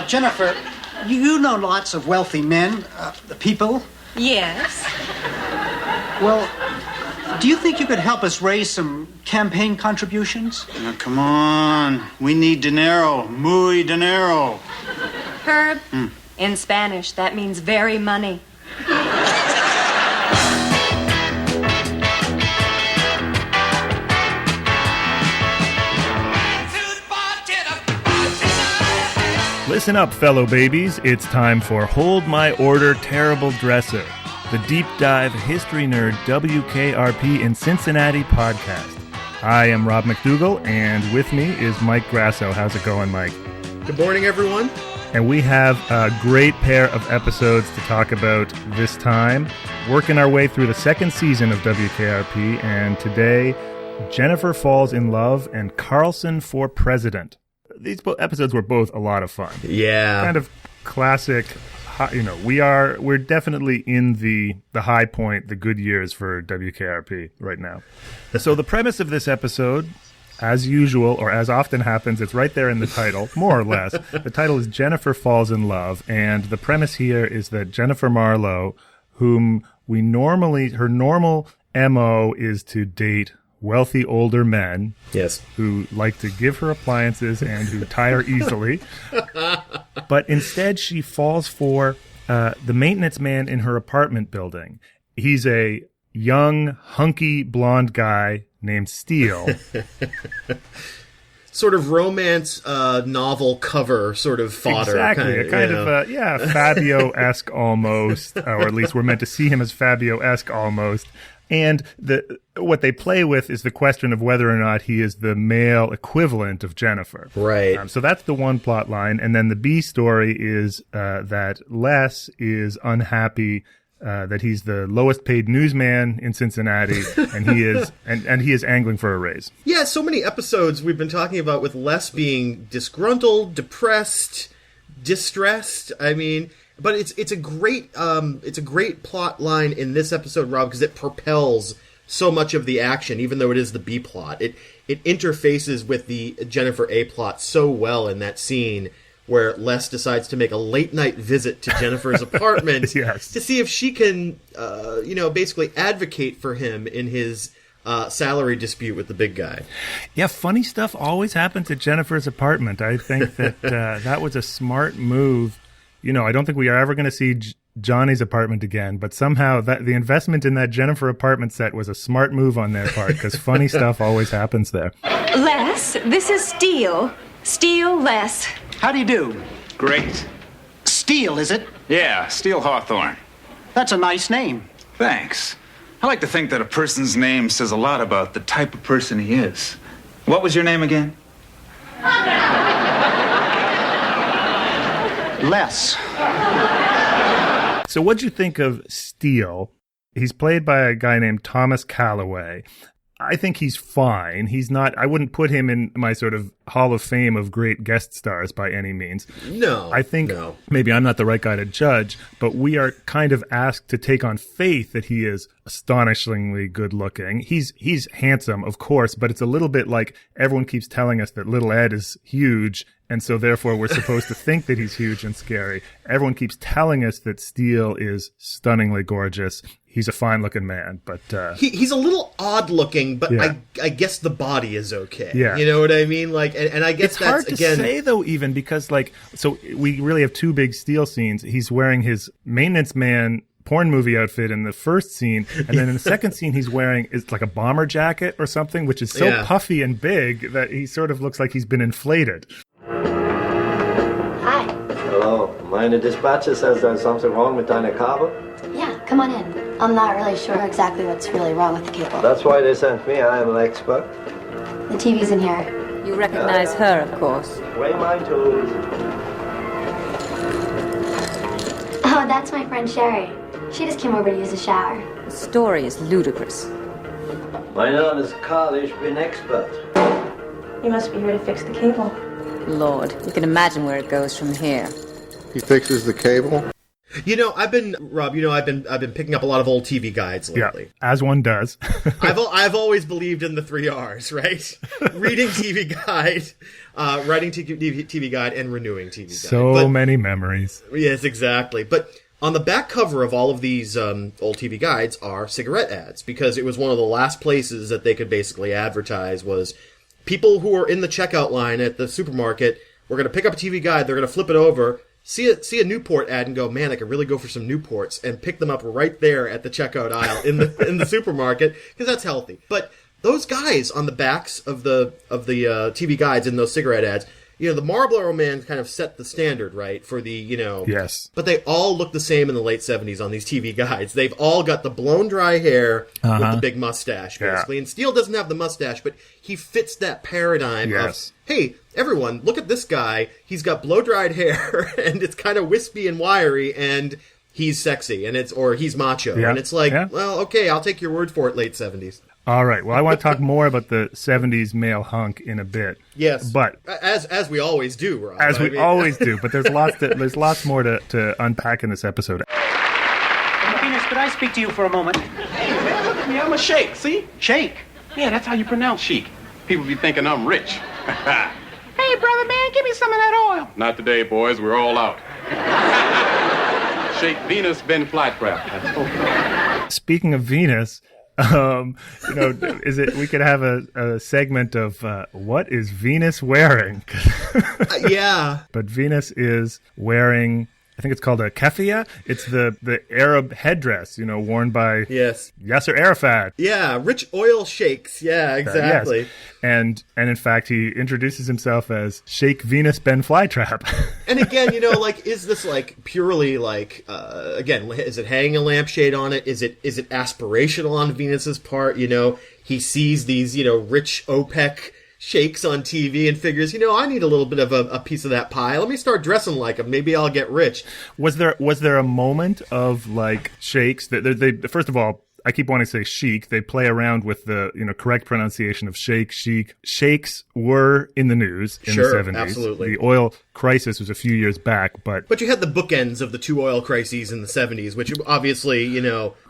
Jennifer, you know lots of wealthy men, people. Yes. Well, do you think you could help us raise some campaign contributions? Now, come on. We need dinero. Muy dinero. Herb, in Spanish, that means very money. Listen up, fellow babies. It's time for Hold My Order, Terrible Dresser, the deep dive history nerd WKRP in Cincinnati podcast. I am Rob McDougall, and with me is Mike Grasso. How's it going, Mike? Good morning, everyone. And we have a great pair of episodes to talk about this time. Working our way through the second season of WKRP, and today, Jennifer Falls in Love and Carlson for President. These episodes were both a lot of fun. Yeah. Kind of classic, we're definitely in the high point, the good years for WKRP right now. So the premise of this episode, as usual, or as often happens, it's right there in the title, more or less. The title is Jennifer Falls in Love, and the premise here is that Jennifer Marlowe, whom her normal MO is to date wealthy older men, yes, who like to give her appliances and who tire easily. But instead, she falls for the maintenance man in her apartment building. He's a young, hunky, blonde guy named Steele. Sort of romance novel cover sort of fodder. Exactly. Fabio-esque almost, or at least we're meant to see him as Fabio-esque almost. And what they play with is the question of whether or not he is the male equivalent of Jennifer. Right. So that's the one plot line. And then the B story is that Les is unhappy that he's the lowest paid newsman in Cincinnati, and he is angling for a raise. Yeah, so many episodes we've been talking about with Les being disgruntled, depressed, distressed. I mean, but it's a great plot line in this episode, Rob, because it propels so much of the action, even though it is the B plot. It interfaces with the Jennifer A plot so well in that scene where Les decides to make a late night visit to Jennifer's apartment yes, to see if she can, basically advocate for him in his salary dispute with the big guy. Yeah, funny stuff always happens at Jennifer's apartment. I think that that was a smart move. I don't think we are ever going to see Johnny's apartment again, but somehow the investment in that Jennifer apartment set was a smart move on their part, because funny stuff always happens there. Les, this is Steele. Steele, Les. How do you do? Great. Steele, is it? Yeah, Steele Hawthorne. That's a nice name. Thanks. I like to think that a person's name says a lot about the type of person he is. What was your name again? Les. So what'd you think of Steele? He's played by a guy named Thomas Calloway. I think he's fine. He's not, I wouldn't put him in my sort of Hall of Fame of great guest stars by any means. No. I think maybe I'm not the right guy to judge, but we are kind of asked to take on faith that he is astonishingly good looking. He's handsome, of course, but it's a little bit like everyone keeps telling us that little Ed is huge, and so therefore we're supposed to think that he's huge and scary. Everyone keeps telling us that Steele is stunningly gorgeous. He's a fine-looking man, but he's a little odd-looking, but yeah. I guess the body is okay. Yeah. You know what I mean? Like, and I guess it's that's hard to again say though, even because so we really have two big Steele scenes. He's wearing his maintenance man porn movie outfit in the first scene, and then in the second scene he's wearing it's like a bomber jacket or something, which is so puffy and big that he sort of looks like he's been inflated. Hi. Hello. Meine Dispatcher says there's something wrong with deine Kabel. Yeah, come on in. I'm not really sure exactly what's really wrong with the cable. That's why they sent me. I am an expert. The TV's in here. You recognize her, of course. Weigh mine too. Oh, that's my friend Sherry. She just came over to use the shower. The story is ludicrous. Mein Name is Karl. Ich bin expert. You must be here to fix the cable. Lord, you can imagine where it goes from here. He fixes the cable. I've been picking up a lot of old TV guides lately. Yeah, as one does. I've always believed in the 3 R's, right? Reading TV guide, writing TV guide, and renewing TV guide. So many memories. Yes, exactly. But on the back cover of all of these old TV guides are cigarette ads, because it was one of the last places that they could basically advertise was people who are in the checkout line at the supermarket. We're going to pick up a TV guide. They're going to flip it over. See a Newport ad and go, man, I could really go for some Newports, and pick them up right there at the checkout aisle in the supermarket, because that's healthy. But those guys on the backs of the TV guides in those cigarette ads, the Marlboro Man kind of set the standard, right, for the, Yes. But they all look the same in the late 70s on these TV guides. They've all got the blown dry hair with the big mustache, basically. Yeah. And Steele doesn't have the mustache, but he fits that paradigm Yes. of, hey, everyone, look at this guy. He's got blow-dried hair, and it's kind of wispy and wiry, and he's sexy, or he's macho. Yeah. And it's like, Yeah. well, okay, I'll take your word for it, late 70s. All right. Well, I want to talk more about the 70s male hunk in a bit. Yes. But as we always do, Rob. as we always do, but there's lots more to unpack in this episode. Venus, could I speak to you for a moment? Man, look at me. I'm a sheik, see? Sheik. Yeah, that's how you pronounce sheik. People be thinking I'm rich. Hey, brother, man, give me some of that oil. Not today, boys. We're all out. Sheik Venus Ben Flytrap. Speaking of Venus, we could have a segment of what is Venus wearing? Yeah. But Venus is wearing, I think it's called a keffiyeh. It's the Arab headdress, worn by Yasser Arafat. Yeah, rich oil sheiks. Yeah, exactly. Yes. And in fact, he introduces himself as Sheikh Venus Ben Flytrap. And again, is this purely again, is it hanging a lampshade on it? Is it aspirational on Venus's part? He sees these, rich OPEC sheiks on TV and figures, I need a little bit of a piece of that pie. Let me start dressing like them. Maybe I'll get rich. Was there a moment of sheiks that they first of all, I keep wanting to say chic. They play around with the correct pronunciation of sheik, chic. Sheiks were in the news in the 70s. Absolutely. The oil crisis was a few years back, but you had the bookends of the 2 oil crises in the 70s, which obviously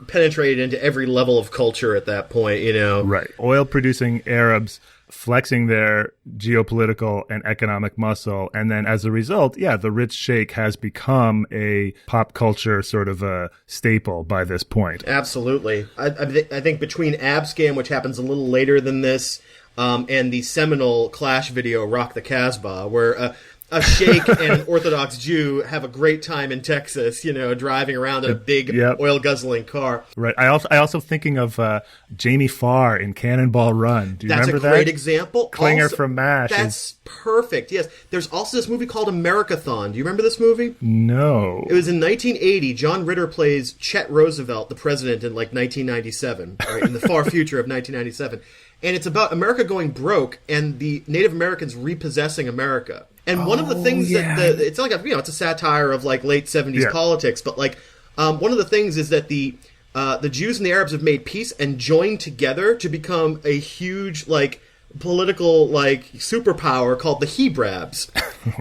penetrated into every level of culture at that point. Right. Oil producing Arabs flexing their geopolitical and economic muscle. And then as a result, the rich sheik has become a pop culture sort of a staple by this point. Absolutely. I think between Abscam, which happens a little later than this, and the seminal Clash video, Rock the Casbah, where a sheik and an Orthodox Jew have a great time in Texas, driving around in a big oil-guzzling car. Right. I also thinking of Jamie Farr in Cannonball Run. Do you remember that? That's a great example. Klinger also, from MASH. That's perfect, yes. There's also this movie called Americathon. Do you remember this movie? No. It was in 1980. John Ritter plays Chet Roosevelt, the president, in 1997, right, in the far future of 1997. And it's about America going broke and the Native Americans repossessing America. And one of the things that it's it's a satire of late 70s politics, but one of the things is that the Jews and the Arabs have made peace and joined together to become a huge political superpower called the Hebrabs.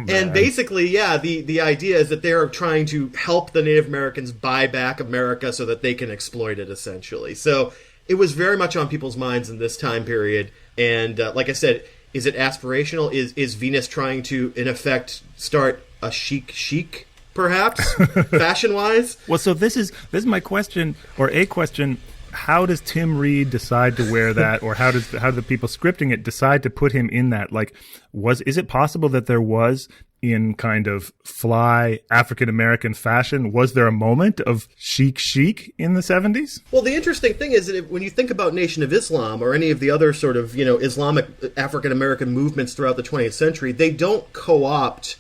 And basically, the idea is that they're trying to help the Native Americans buy back America so that they can exploit it, essentially. So it was very much on people's minds in this time period. And like I said, is it aspirational? Is Venus trying to, in effect, start a chic, perhaps, fashion-wise? Well, so this is my question, or a question. How does Tim Reed decide to wear that, or how do the people scripting it decide to put him in that? Is it possible that there was, in kind of fly African-American fashion, was there a moment of chic in the 70s? Well, the interesting thing is that when you think about Nation of Islam or any of the other sort of, Islamic African-American movements throughout the 20th century, they don't co-opt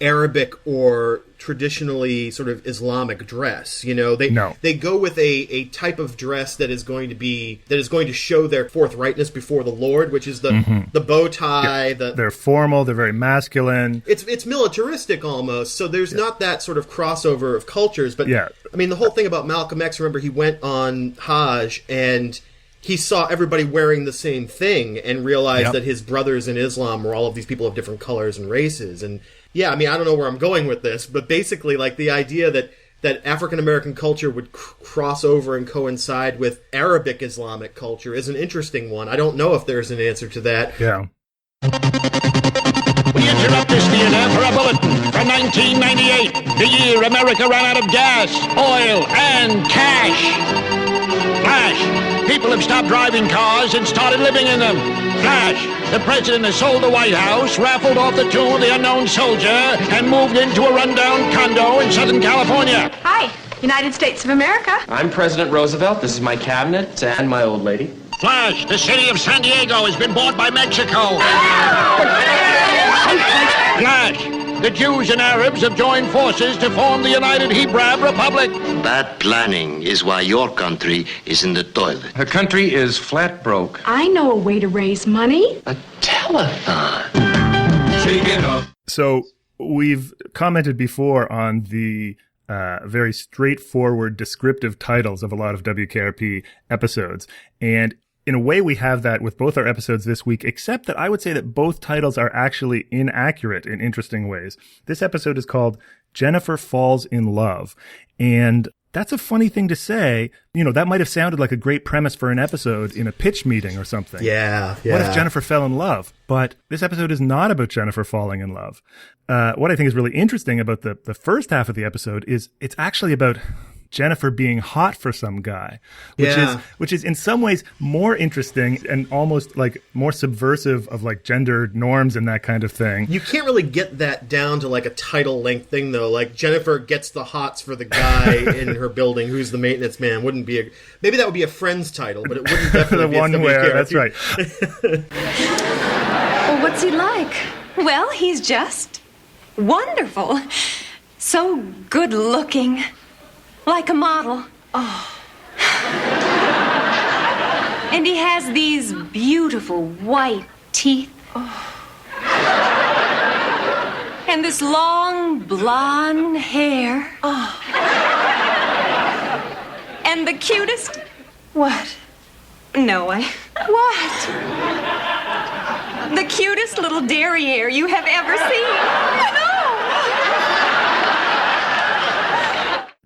Arabic or traditionally sort of Islamic dress. They go with a type of dress that is going to show their forthrightness before the Lord, which is the bow tie. They're formal. They're very masculine. It's militaristic almost. So there's not that sort of crossover of cultures. But I mean, the whole thing about Malcolm X. Remember, he went on Hajj and he saw everybody wearing the same thing and realized that his brothers in Islam were all of these people of different colors and races. And I mean, I don't know where I'm going with this, but basically, the idea that that African American culture would cross over and coincide with Arabic Islamic culture is an interesting one. I don't know if there's an answer to that. Yeah. We interrupt this theater for a bulletin from 1998, the year America ran out of gas, oil, and cash. Flash, people have stopped driving cars and started living in them. Flash, the president has sold the White House, raffled off the tomb of the unknown soldier, and moved into a rundown condo in Southern California. Hi, United States of America. I'm President Roosevelt. This is my cabinet and my old lady. Flash, the city of San Diego has been bought by Mexico. Flash, the Jews and Arabs have joined forces to form the United Hebraic Republic. Bad planning is why your country is in the toilet. Her country is flat broke. I know a way to raise money. A telethon. So we've commented before on the very straightforward descriptive titles of a lot of WKRP episodes. And in a way, we have that with both our episodes this week, except that I would say that both titles are actually inaccurate in interesting ways. This episode is called Jennifer Falls in Love. And that's a funny thing to say. You know, that might have sounded like a great premise for an episode in a pitch meeting or something. Yeah. What if Jennifer fell in love? But this episode is not about Jennifer falling in love. What I think is really interesting about the first half of the episode is it's actually about Jennifer being hot for some guy, which is in some ways more interesting and almost like more subversive of like gender norms and that kind of thing. You can't really get that down to like a title length thing though. Like Jennifer gets the hots for the guy in her building who's the maintenance man. Wouldn't be maybe that would be a Friends title, but it wouldn't definitely be one where that's right. Well, what's he like? Well, he's just wonderful. So good looking. Like a model. Oh. And he has these beautiful white teeth. Oh. And this long blonde hair. Oh. And the cutest... What? No, What? The cutest little derriere you have ever seen. No!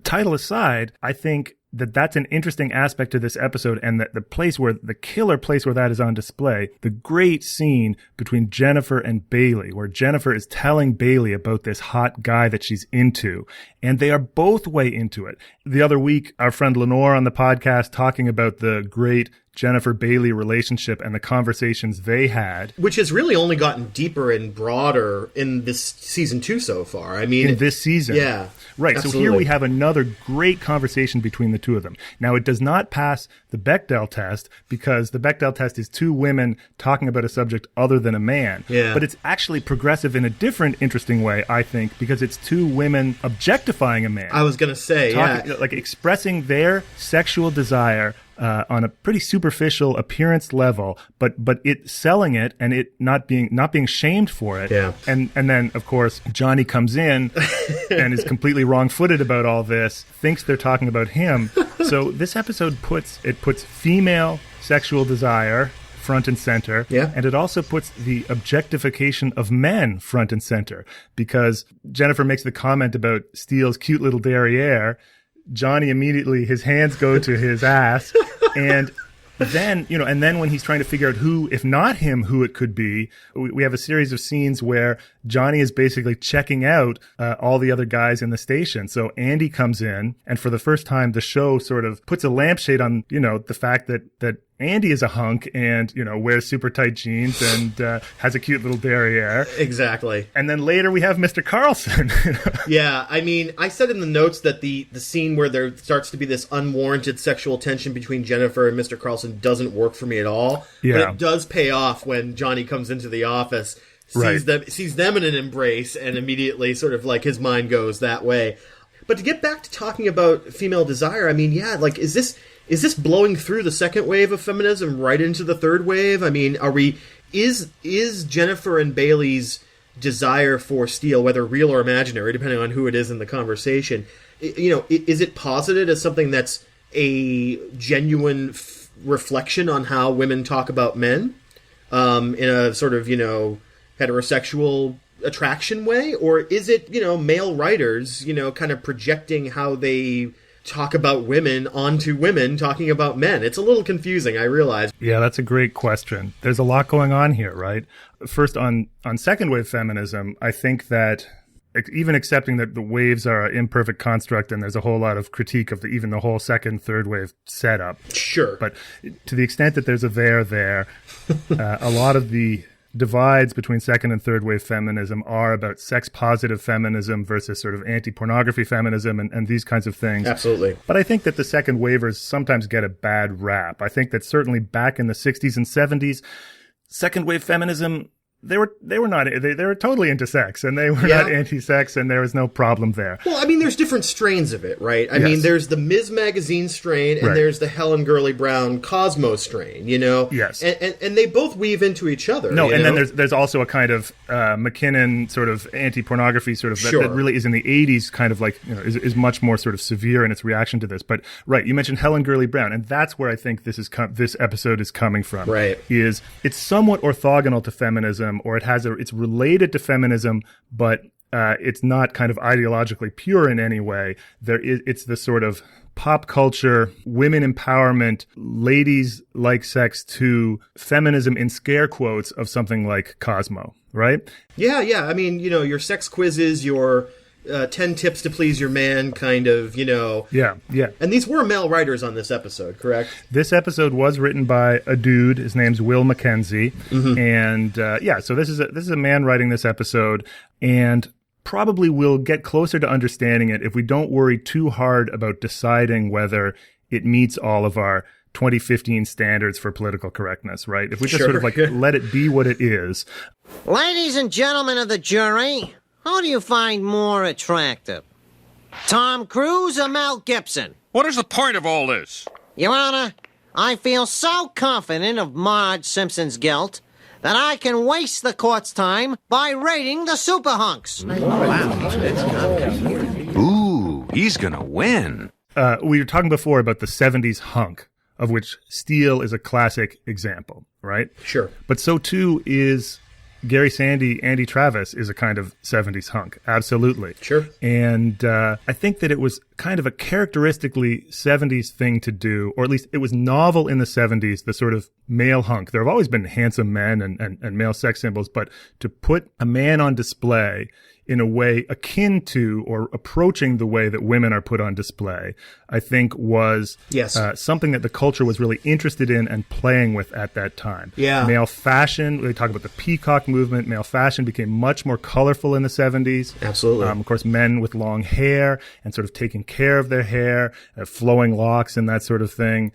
Title aside, I think that that's an interesting aspect to this episode, and that the killer place where that is on display, the great scene between Jennifer and Bailey, where Jennifer is telling Bailey about this hot guy that she's into, and they are both way into it. The other week, our friend Lenore on the podcast talking about the great Jennifer-Bailey relationship and the conversations they had. Which has really only gotten deeper and broader in this season 2 so far. I mean... In this season. Yeah. Right, absolutely. So here we have another great conversation between the two of them. Now, it does not pass the Bechdel test, because the Bechdel test is two women talking about a subject other than a man. Yeah. But it's actually progressive in a different, interesting way, I think, because it's two women objectifying a man. I was going to say, like expressing their sexual desire on a pretty superficial appearance level, but it selling it and it not being shamed for it. Yeah. And then of course Johnny comes in and is completely wrong-footed about all this, thinks they're talking about him. So this episode puts female sexual desire front and center. Yeah. And it also puts the objectification of men front and center, because Jennifer makes the comment about Steele's cute little derriere. Johnny immediately, his hands go to his ass, and then, and then when he's trying to figure out who, if not him, who it could be, we have a series of scenes where Johnny is basically checking out all the other guys in the station. So Andy comes in, and for the first time, the show sort of puts a lampshade on, the fact that Andy is a hunk and, wears super tight jeans and has a cute little derriere. Exactly. And then later we have Mr. Carlson. Yeah, I mean, I said in the notes that the scene where there starts to be this unwarranted sexual tension between Jennifer and Mr. Carlson doesn't work for me at all. Yeah. But it does pay off when Johnny comes into the office, sees them in an embrace, and immediately sort of like his mind goes that way. But to get back to talking about female desire, I mean, yeah, like, is this blowing through the second wave of feminism right into the third wave? I mean, is Jennifer and Bailey's desire for Steele, whether real or imaginary, depending on who it is in the conversation, is it posited as something that's a genuine reflection on how women talk about men in a sort of, heterosexual attraction way, or is it, male writers, kind of projecting how they talk about women onto women talking about men? It's a little confusing, I realize. Yeah, that's a great question. There's a lot going on here, right? First, on second wave feminism, I think that even accepting that the waves are an imperfect construct and there's a whole lot of critique of even the whole second, third wave setup. Sure. But to the extent that there's a there, a lot of the divides between second and third wave feminism are about sex positive feminism versus sort of anti-pornography feminism and these kinds of things. Absolutely. But I think that the second wavers sometimes get a bad rap. I think that certainly back in the 60s and 70s, second wave feminism, they were totally into sex, and they were not anti-sex, and there was no problem there. Well, I mean, there's different strains of it, right? I mean, there's the Ms. Magazine strain, and there's the Helen Gurley Brown Cosmo strain, Yes. And they both weave into each other. No, and then there's also a kind of McKinnon sort of anti-pornography sort of that really is in the 80s, kind of like, is much more sort of severe in its reaction to this. But, you mentioned Helen Gurley Brown, and that's where I think this episode is coming from. Right. It's somewhat orthogonal to feminism, or it's related to feminism, but it's not kind of ideologically pure in any way. It's the sort of pop culture, women empowerment, ladies like sex to feminism in scare quotes of something like Cosmo, right? Yeah. I mean, your sex quizzes, your 10 tips to please your man kind of, Yeah. And these were male writers on this episode, correct? This episode was written by a dude. His name's Will Mackenzie. Mm-hmm. And so this is a man writing this episode, and probably we'll get closer to understanding it if we don't worry too hard about deciding whether it meets all of our 2015 standards for political correctness, right? If we just sort of let it be what it is. Ladies and gentlemen of the jury, who do you find more attractive? Tom Cruise or Mel Gibson? What is the point of all this? Your Honor, I feel so confident of Marge Simpson's guilt that I can waste the court's time by rating the super hunks. Ooh, he's gonna win. We were talking before about the 70s hunk, of which Steele is a classic example, right? Sure. But so too is Gary Sandy. Andy Travis is a kind of 70s hunk. Absolutely. Sure. And I think that it was kind of a characteristically 70s thing to do, or at least it was novel in the 70s, the sort of male hunk. There have always been handsome men and male sex symbols, but to put a man on display in a way akin to or approaching the way that women are put on display, I think was something that the culture was really interested in and playing with at that time. Yeah. Male fashion, they talk about the peacock movement. Male fashion became much more colorful in the 70s. Absolutely. Of course, men with long hair and sort of taking care of their hair, flowing locks and that sort of thing.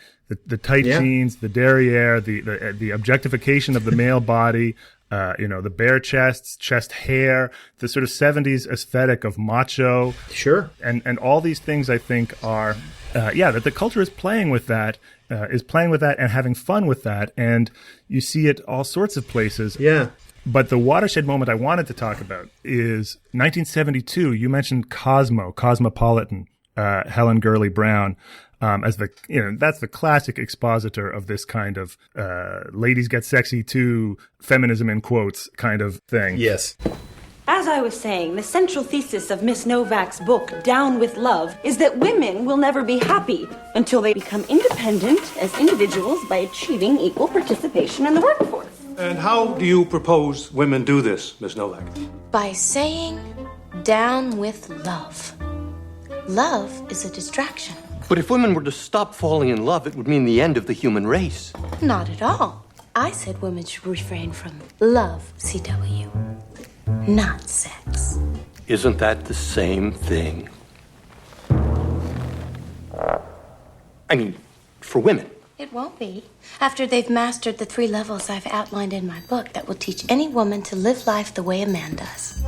The tight jeans, the derriere, the objectification of the male body, the bare chests, chest hair, the sort of 70s aesthetic of macho. Sure. And all these things I think are, that the culture is playing with that and having fun with that. And you see it all sorts of places. Yeah. But the watershed moment I wanted to talk about is 1972. You mentioned Cosmopolitan, Helen Gurley Brown. As that's the classic expositor of this kind of ladies get sexy too, feminism in quotes kind of thing. Yes. As I was saying, the central thesis of Miss Novak's book, Down with Love, is that women will never be happy until they become independent as individuals by achieving equal participation in the workforce. And how do you propose women do this, Miss Novak? By saying, down with love. Love is a distraction. But if women were to stop falling in love, it would mean the end of the human race. Not at all. I said women should refrain from love, CW, not sex. Isn't that the same thing? I mean, for women. It won't be. After they've mastered the 3 levels I've outlined in my book that will teach any woman to live life the way a man does.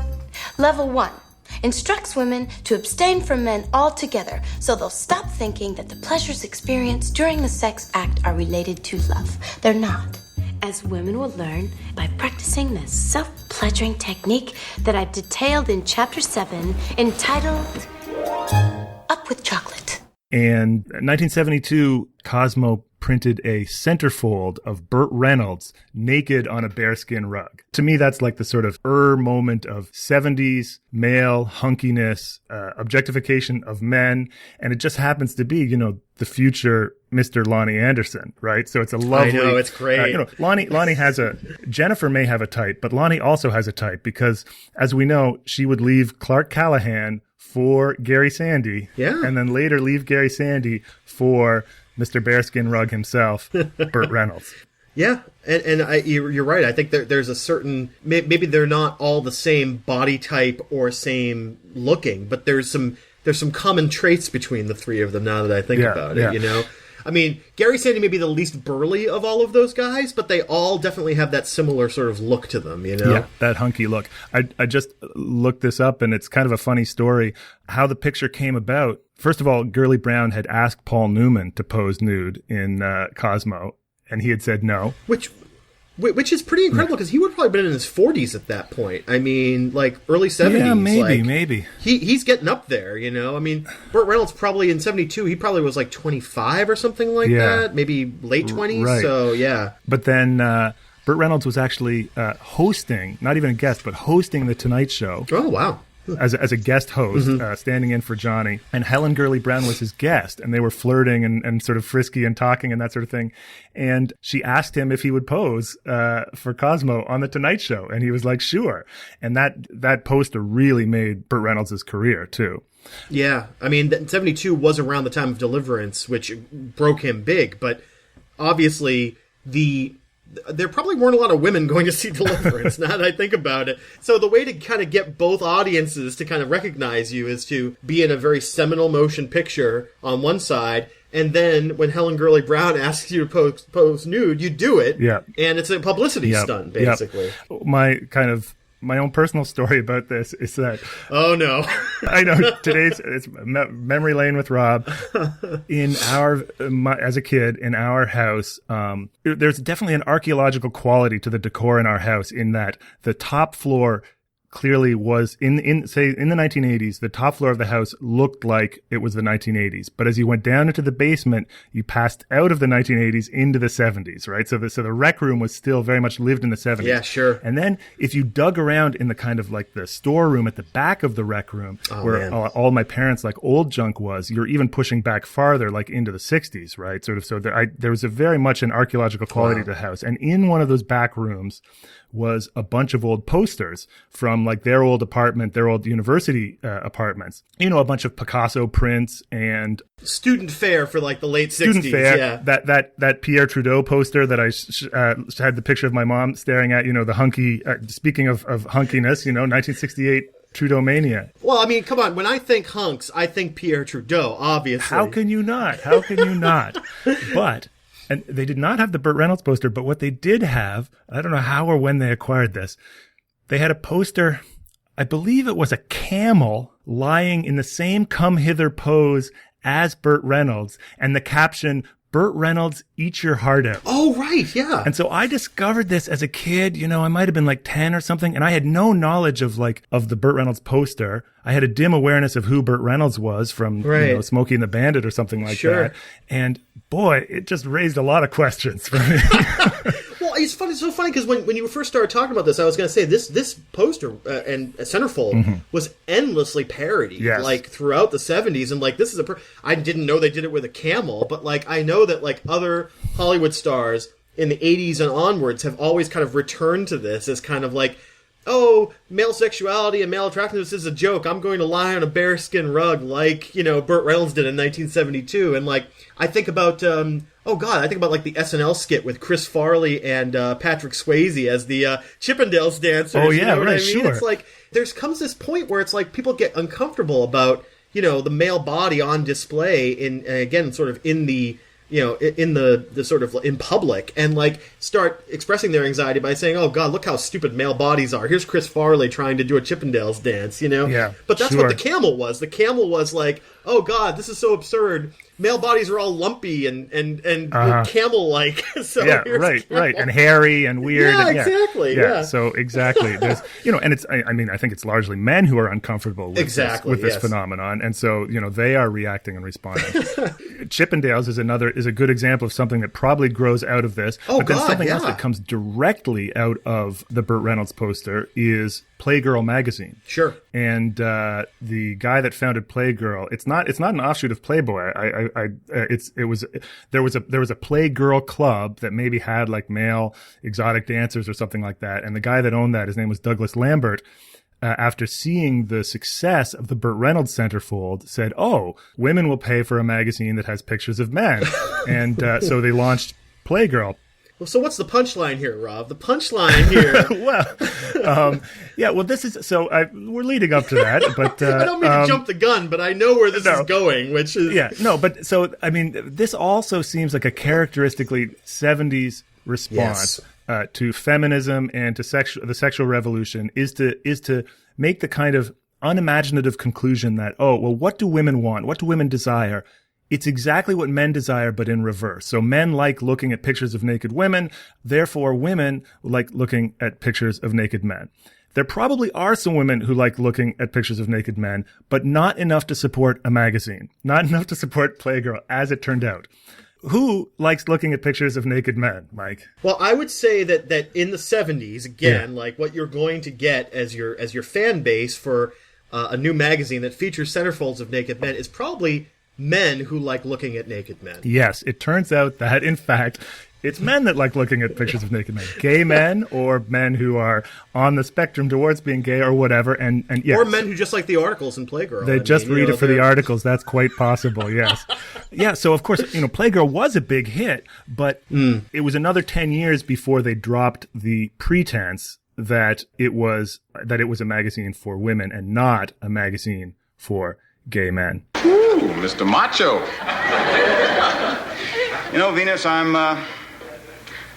Level 1. Instructs women to abstain from men altogether, so they'll stop thinking that the pleasures experienced during the sex act are related to love. They're not. As women will learn by practicing the self-pleasuring technique that I've detailed in Chapter 7, entitled Up with Chocolate. And in 1972, Cosmo printed a centerfold of Burt Reynolds naked on a bearskin rug. To me, that's like the sort of moment of 70s male hunkiness, objectification of men. And it just happens to be, you know, the future Mr. Lonnie Anderson, right? So it's a lovely... I know, it's great. You know, Lonnie has Jennifer may have a type, but Lonnie also has a type because, as we know, she would leave Clark Callahan for Gary Sandy. Yeah. And then later leave Gary Sandy for Mr. Bearskin Rug himself, Burt Reynolds. Yeah, and you're right. I think there's a certain... Maybe they're not all the same body type or same looking, but there's some common traits between the three of them now that I think about it, you know? I mean, Gary Sandy may be the least burly of all of those guys, but they all definitely have that similar sort of look to them, you know? Yeah, that hunky look. I just looked this up, and it's kind of a funny story. How the picture came about. First of all, Gurley Brown had asked Paul Newman to pose nude in Cosmo, and he had said no. Which is pretty incredible, because he would have probably been in his 40s at that point. I mean, like, early 70s. Yeah, maybe. He's getting up there, you know? I mean, Burt Reynolds probably in 72, he probably was like 25 or something like that. Maybe late 20s, right. So yeah. But then Burt Reynolds was actually hosting, not even a guest, but hosting The Tonight Show. Oh, wow. As a guest host, standing in for Johnny. And Helen Gurley Brown was his guest, and they were flirting and sort of frisky and talking and that sort of thing. And she asked him if he would pose for Cosmo on The Tonight Show, and he was like, sure. And that poster really made Burt Reynolds' career, too. Yeah. I mean, 72 was around the time of Deliverance, which broke him big, but obviously there probably weren't a lot of women going to see Deliverance, now that I think about it. So the way to kind of get both audiences to kind of recognize you is to be in a very seminal motion picture on one side, and then when Helen Gurley Brown asks you to pose nude, you do it. Yeah. And it's a publicity stunt, basically. Yep. My own personal story about this is that... Oh, no. I know, it's memory lane with Rob. As a kid, in our house, there's definitely an archaeological quality to the decor in our house, in that the top floor clearly was in the 1980s, the top floor of the house looked like it was the 1980s. But as you went down into the basement, you passed out of the 1980s into the 70s, right? So the rec room was still very much lived in the 70s. Yeah, sure. And then if you dug around in the kind of like the storeroom at the back of the rec room, where all my parents' like old junk was, you're even pushing back farther, like into the 60s, right? There was a very much an archaeological quality to the house. And in one of those back rooms was a bunch of old posters from like their old apartment, their old university apartments. You know, a bunch of Picasso prints and student fare for like the late 60s. Student fare. Yeah. That Pierre Trudeau poster that I had the picture of my mom staring at. You know, the hunky. Speaking of hunkiness, you know, 1968 Trudeau mania. Well, I mean, come on. When I think hunks, I think Pierre Trudeau. Obviously. How can you not? But. And they did not have the Burt Reynolds poster, but what they did have, I don't know how or when they acquired this, they had a poster, I believe it was a camel lying in the same come hither pose as Burt Reynolds, and the caption, Burt Reynolds, eat your heart out. Oh, right, yeah. And so I discovered this as a kid, you know, I might have been like 10 or something, and I had no knowledge of the Burt Reynolds poster. I had a dim awareness of who Burt Reynolds was from, you know, Smokey and the Bandit or something like that. And boy, it just raised a lot of questions for me. Well, it's funny. It's so funny because when you first started talking about this, I was going to say this poster and centerfold was endlessly parodied, like throughout the 70s, and like this is I didn't know they did it with a camel, but like I know that like other Hollywood stars in the 80s and onwards have always kind of returned to this as kind of like, oh, male sexuality and male attractiveness is a joke. I'm going to lie on a bearskin rug like, you know, Burt Reynolds did in 1972. And like, I think about, I think about like the SNL skit with Chris Farley and Patrick Swayze as the Chippendales dancers. Oh, yeah, you know what I mean? Sure. It's like, comes this point where it's like people get uncomfortable about, you know, the male body on display again, sort of in the, you know, in the sort of in public, and like start expressing their anxiety by saying, "Oh God, look how stupid male bodies are." Here's Chris Farley trying to do a Chippendales dance, you know. Yeah, but that's what the camel was. The camel was like, "Oh God, this is so absurd. male bodies are all lumpy and camel-like. So yeah, right, and hairy and weird. Yeah, and, exactly. Yeah. So exactly, there's and it's. I mean, I think it's largely men who are uncomfortable with this phenomenon, and so they are reacting and responding. Chippendales is a good example of something that probably grows out of this. But then something else that comes directly out of the Burt Reynolds poster is Playgirl magazine. Sure. And the guy that founded Playgirl, it's not an offshoot of Playboy. There was a Playgirl club that maybe had like male exotic dancers or something like that. And the guy that owned that, his name was Douglas Lambert. After seeing the success of the Burt Reynolds centerfold, said, "Oh, women will pay for a magazine that has pictures of men," and so they launched Playgirl. Well, so what's the punchline here, Rob? The punchline here. This is we're leading up to that, but I don't mean to jump the gun, but I know where this is going, which is But so I mean, this also seems like a characteristically 70s response. To feminism and to the sexual revolution is to make the kind of unimaginative conclusion that, what do women want? What do women desire? It's exactly what men desire, but in reverse. So men like looking at pictures of naked women. Therefore, women like looking at pictures of naked men. There probably are some women who like looking at pictures of naked men, but not enough to support a magazine. Not enough to support Playgirl, as it turned out. Who likes looking at pictures of naked men, Mike? Well, I would say that in the 70s, again, like what you're going to get as your fan base for a new magazine that features centerfolds of naked men is probably men who like looking at naked men. Yes, it turns out that, in fact, it's men that like looking at pictures of naked men. Gay men or men who are on the spectrum towards being gay or whatever. And yes. Or men who just like the articles in Playgirl. They read it for the articles. That's quite possible, yes. So of course, Playgirl was a big hit, but it was another 10 years before they dropped the pretense that it was a magazine for women and not a magazine for gay men. Ooh, Mr. Macho. Venus,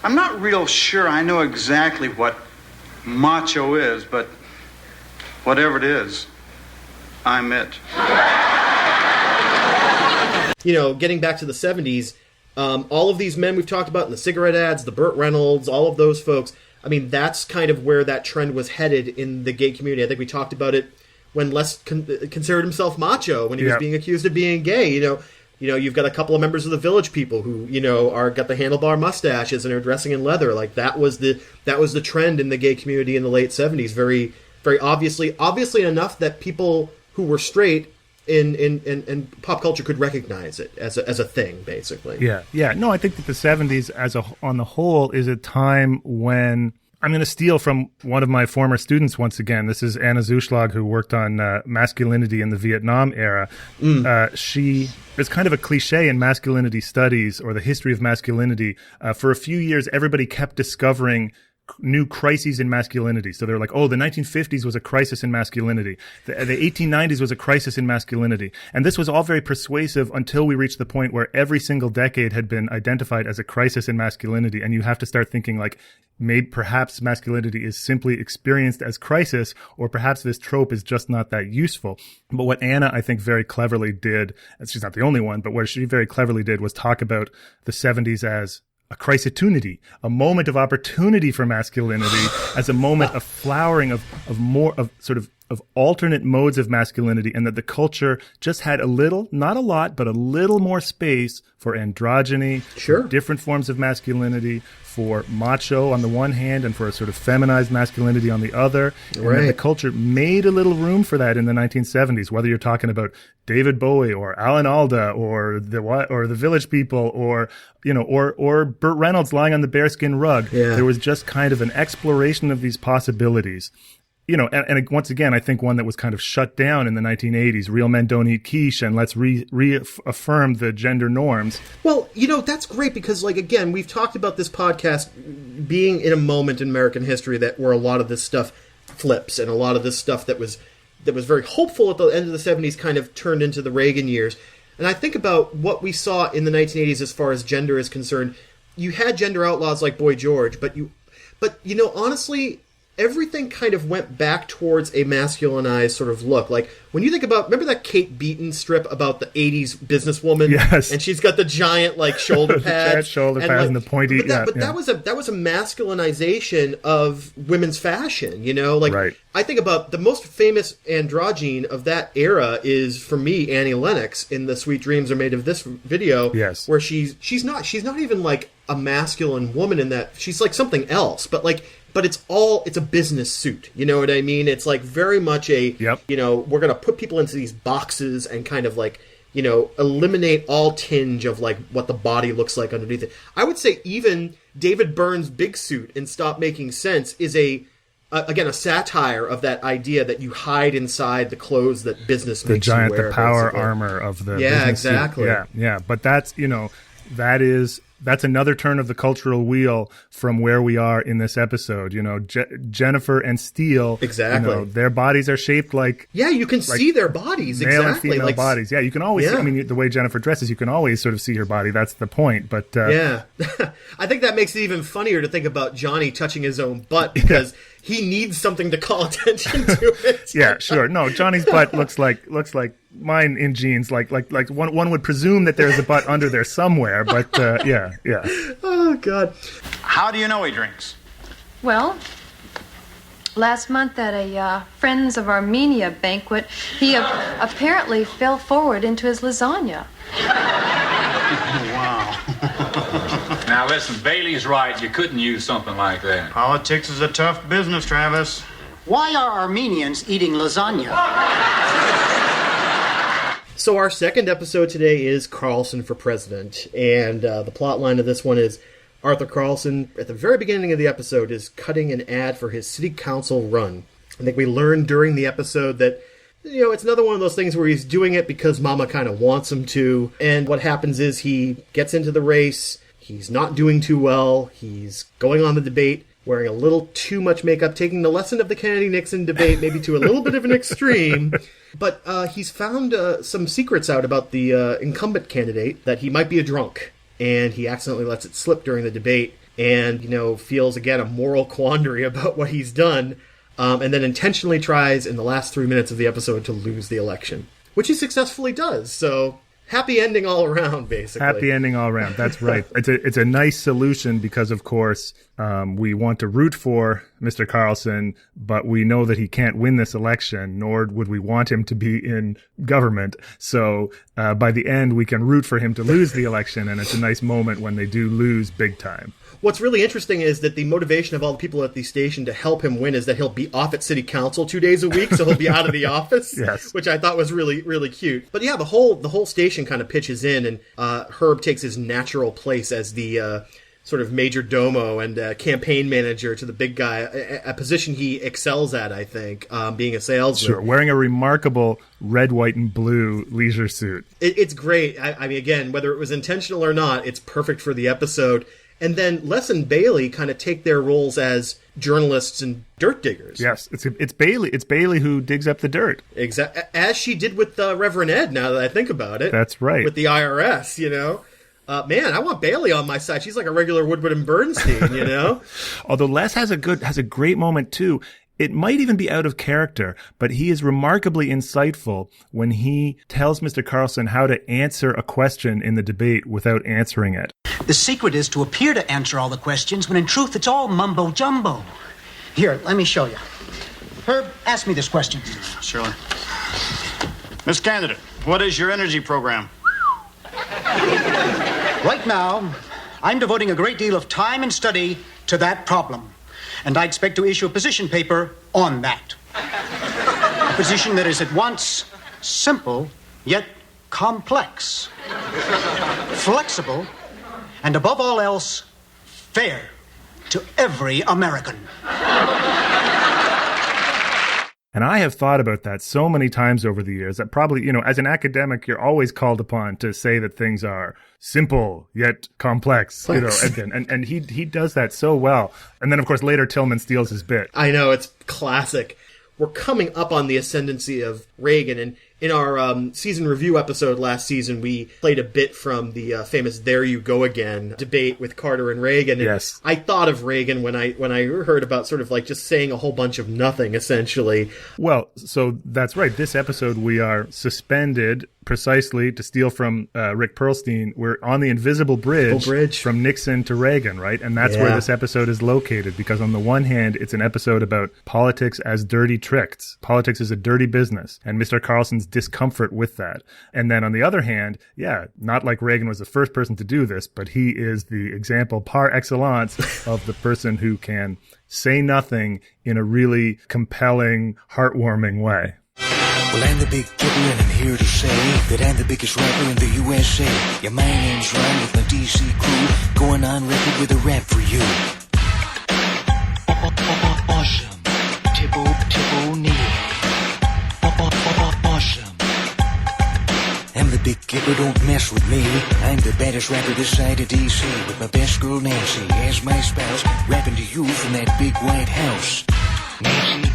I'm not real sure I know exactly what macho is, but whatever it is, I'm it. Getting back to the 70s, all of these men we've talked about in the cigarette ads, the Burt Reynolds, all of those folks, I mean, that's kind of where that trend was headed in the gay community. I think we talked about it when Les considered himself macho, when he was being accused of being gay. You've got a couple of members of the Village People who, got the handlebar mustaches and are dressing in leather. Like that was the trend in the gay community in the late 70s. Very, very obviously enough that people who were straight in pop culture could recognize it as a thing, basically. Yeah. No, I think that the 70s on the whole is a time when I'm going to steal from one of my former students once again. This is Anna Zuschlag, who worked on masculinity in the Vietnam era. There's kind of a cliche in masculinity studies or the history of masculinity. For a few years, everybody kept discovering new crises in masculinity. So they're like, the 1950s was a crisis in masculinity. The 1890s was a crisis in masculinity. And this was all very persuasive until we reached the point where every single decade had been identified as a crisis in masculinity. And you have to start thinking like, maybe perhaps masculinity is simply experienced as crisis, or perhaps this trope is just not that useful. But what Anna, I think, very cleverly did, and she's not the only one, but what she very cleverly did was talk about the 70s as a crisitunity, a moment of opportunity for masculinity, as a moment of flowering of alternate modes of masculinity, and that the culture just had a little, not a lot, but a little more space for androgyny, for different forms of masculinity, for macho on the one hand and for a sort of feminized masculinity on the other. Right. And that the culture made a little room for that in the 1970s, whether you're talking about David Bowie or Alan Alda or the Village People or Burt Reynolds lying on the bearskin rug. Yeah. There was just kind of an exploration of these possibilities. And once again, I think one that was kind of shut down in the 1980s, Real Men Don't Eat Quiche, and let's reaffirm the gender norms. Well, that's great because, again, we've talked about this podcast being in a moment in American history where a lot of this stuff flips, and a lot of this stuff that was very hopeful at the end of the 70s kind of turned into the Reagan years. And I think about what we saw in the 1980s as far as gender is concerned. You had gender outlaws like Boy George, but honestly, everything kind of went back towards a masculinized sort of look. Like, when you think about, remember that Kate Beaton strip about the 80s businesswoman? Yes. And she's got the giant, like, shoulder pads. The giant shoulder pads and the pointy, That was a masculinization of women's fashion, you know? Like, right. I think about the most famous androgyne of that era is, for me, Annie Lennox in the Sweet Dreams Are Made of This video. Yes. Where she's not even, like, a masculine woman in that. She's, like, something else. But it's a business suit. You know what I mean? It's like very much we're going to put people into these boxes and kind of like, you know, eliminate all tinge of like what the body looks like underneath it. I would say even David Byrne's big suit in Stop Making Sense is again, a satire of that idea that you hide inside the clothes that business makes you wear. The power basically. Armor of the yeah, business exactly. suit. Yeah. But that's, you know, that's another turn of the cultural wheel from where we are in this episode. You know, Jennifer and Steele. Exactly. You know, their bodies are shaped like. Yeah, you can see their bodies. Male exactly. and female bodies. Yeah, you can always see. I mean, the way Jennifer dresses, you can always sort of see her body. That's the point. But yeah. I think that makes it even funnier to think about Johnny touching his own butt because he needs something to call attention to it. Yeah, sure. No, Johnny's butt looks like mine in jeans. Like one would presume that there's a butt under there somewhere. But yeah. Oh God. How do you know he drinks? Well, last month at a Friends of Armenia banquet, he apparently fell forward into his lasagna. Wow. Now listen, Bailey's right. You couldn't use something like that. Politics is a tough business, Travis. Why are Armenians eating lasagna? So our second episode today is Carlson for President, and the plot line of this one is Arthur Carlson, at the very beginning of the episode, is cutting an ad for his city council run. I think we learned during the episode that, you know, it's another one of those things where he's doing it because Mama kind of wants him to, and what happens is he gets into the race, he's not doing too well, he's going on the debate, wearing a little too much makeup, taking the lesson of the Kennedy-Nixon debate maybe to a little bit of an extreme. But he's found some secrets out about the incumbent candidate, that he might be a drunk. And he accidentally lets it slip during the debate and, you know, feels, again, a moral quandary about what he's done. And then intentionally tries in the last 3 minutes of the episode to lose the election, which he successfully does. So happy ending all around, basically. Happy ending all around. That's right. It's a nice solution because, of course, we want to root for Mr. Carlson, but we know that he can't win this election, nor would we want him to be in government. So by the end, we can root for him to lose the election, and it's a nice moment when they do lose big time. What's really interesting is that the motivation of all the people at the station to help him win is that he'll be off at city council 2 days a week, so he'll be out of the office. Yes. Which I thought was really, really cute. But yeah, the whole station kind of pitches in, and Herb takes his natural place as the sort of major domo and campaign manager to the big guy, a position he excels at, I think, being a salesman. Sure, wearing a remarkable red, white, and blue leisure suit. It's great. I mean, again, whether it was intentional or not, it's perfect for the episode. And then Les and Bailey kind of take their roles as journalists and dirt diggers. Yes, it's Bailey. It's Bailey who digs up the dirt. Exactly, as she did with Reverend Ed. Now that I think about it, that's right. With the IRS, you know, man, I want Bailey on my side. She's like a regular Woodward and Bernstein, you know. Although Les has a great moment too. It might even be out of character, but he is remarkably insightful when he tells Mr. Carlson how to answer a question in the debate without answering it. The secret is to appear to answer all the questions when in truth it's all mumbo-jumbo. Here, let me show you. Herb, ask me this question. Surely. Miss Candidate, what is your energy program? Right now, I'm devoting a great deal of time and study to that problem. And I expect to issue a position paper on that. A position that is at once simple, yet complex, flexible, and above all else, fair to every American. And I have thought about that so many times over the years that probably, you know, as an academic, you're always called upon to say that things are simple yet complex. You know, and he does that so well. And then, of course, later Tillman steals his bit. I know, it's classic. We're coming up on the ascendancy of Reagan, and In our season review episode last season, we played a bit from the famous "There You Go Again" debate with Carter and Reagan. And yes, I thought of Reagan when I heard about sort of like just saying a whole bunch of nothing, essentially. Well, so that's right. This episode, we are suspended precisely to steal from Rick Perlstein. We're on the invisible bridge from Nixon to Reagan, right? And that's where this episode is located, because on the one hand, it's an episode about politics as dirty tricks. Politics is a dirty business, and Mr. Carlson's discomfort with that. And then on the other hand, not like Reagan was the first person to do this, but he is the example par excellence of the person who can say nothing in a really compelling, heartwarming way. Well, I'm the big kipper, and I'm here to say that I'm the biggest rapper in the USA. Yeah, my name's Ryan with my DC crew, going on record with a rap for you. Awesome. Tip-o Neal. Awesome. I'm the big kipper, don't mess with me. I'm the baddest rapper this side of DC, with my best girl Nancy as my spouse, rapping to you from that big white house. Nancy.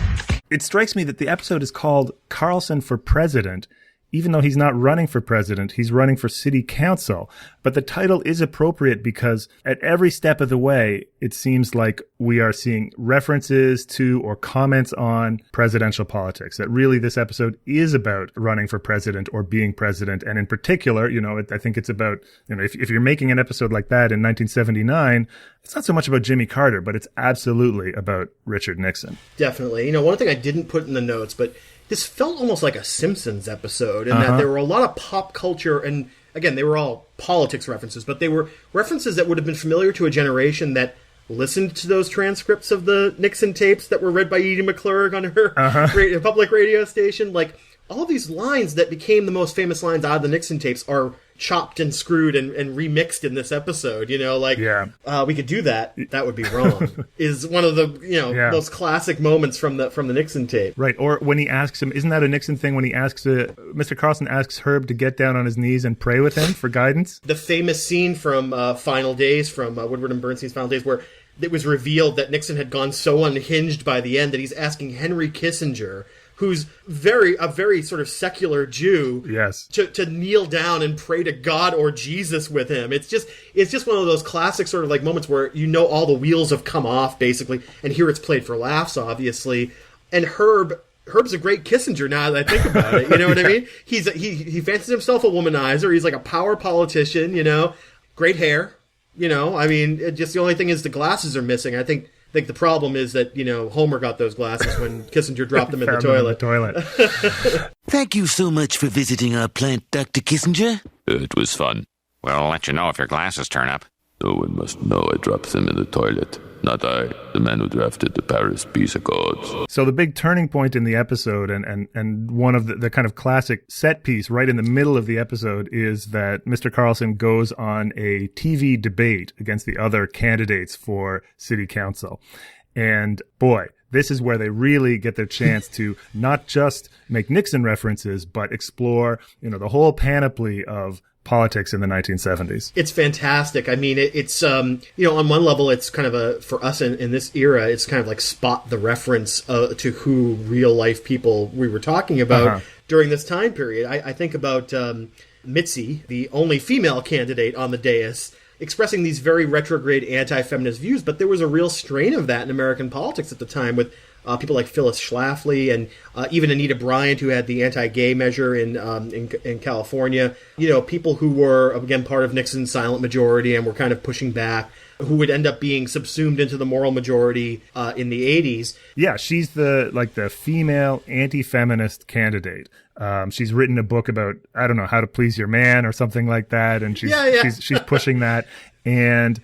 It strikes me that the episode is called Carlson for President, even though he's not running for president, he's running for city council. But the title is appropriate because at every step of the way, it seems like we are seeing references to or comments on presidential politics. That really this episode is about running for president or being president. And in particular, I think it's about, if you're making an episode like that in 1979, it's not so much about Jimmy Carter, but it's absolutely about Richard Nixon. Definitely. One thing I didn't put in the notes, but this felt almost like a Simpsons episode in that there were a lot of pop culture, and again, they were all politics references, but they were references that would have been familiar to a generation that listened to those transcripts of the Nixon tapes that were read by Edie McClurg on her public radio station. Like, all of these lines that became the most famous lines out of the Nixon tapes are chopped and screwed and remixed in this episode. We could do that. That would be wrong. Is one of the most classic moments from the Nixon tape. Right. Or when he asks him, isn't that a Nixon thing when he asks Mr. Carlson asks Herb to get down on his knees and pray with him for guidance? The famous scene from Final Days, from Woodward and Bernstein's Final Days, where it was revealed that Nixon had gone so unhinged by the end that he's asking Henry Kissinger, who's a very sort of secular Jew, to kneel down and pray to God or Jesus with him. It's just one of those classic sort of like moments where all the wheels have come off, basically, and here it's played for laughs, obviously. And Herb's a great Kissinger now that I think about it. You know what I mean? He fancies himself a womanizer. He's like a power politician. Great hair. Just the only thing is the glasses are missing. I think the problem is that, Homer got those glasses when Kissinger dropped them in the toilet. Thank you so much for visiting our plant, Dr. Kissinger. It was fun. We'll let you know if your glasses turn up. No one must know I dropped them in the toilet. Not I, the man who drafted the Paris Peace Accords. So the big turning point in the episode and one of the kind of classic set piece right in the middle of the episode is that Mr. Carlson goes on a TV debate against the other candidates for city council. And boy, this is where they really get their chance to not just make Nixon references, but explore, the whole panoply of politics in the 1970s. It's fantastic. I mean, it's, on one level, it's kind of for us in this era, it's kind of like spot the reference to who real life people we were talking about during this time period. I think about Mitzi, the only female candidate on the dais, expressing these very retrograde anti-feminist views, but there was a real strain of that in American politics at the time with people like Phyllis Schlafly and even Anita Bryant, who had the anti-gay measure in California. People who were, again, part of Nixon's silent majority and were kind of pushing back, who would end up being subsumed into the moral majority in the 80s. Yeah, she's the female anti-feminist candidate. She's written a book about, I don't know, how to please your man or something like that, and she's pushing that. And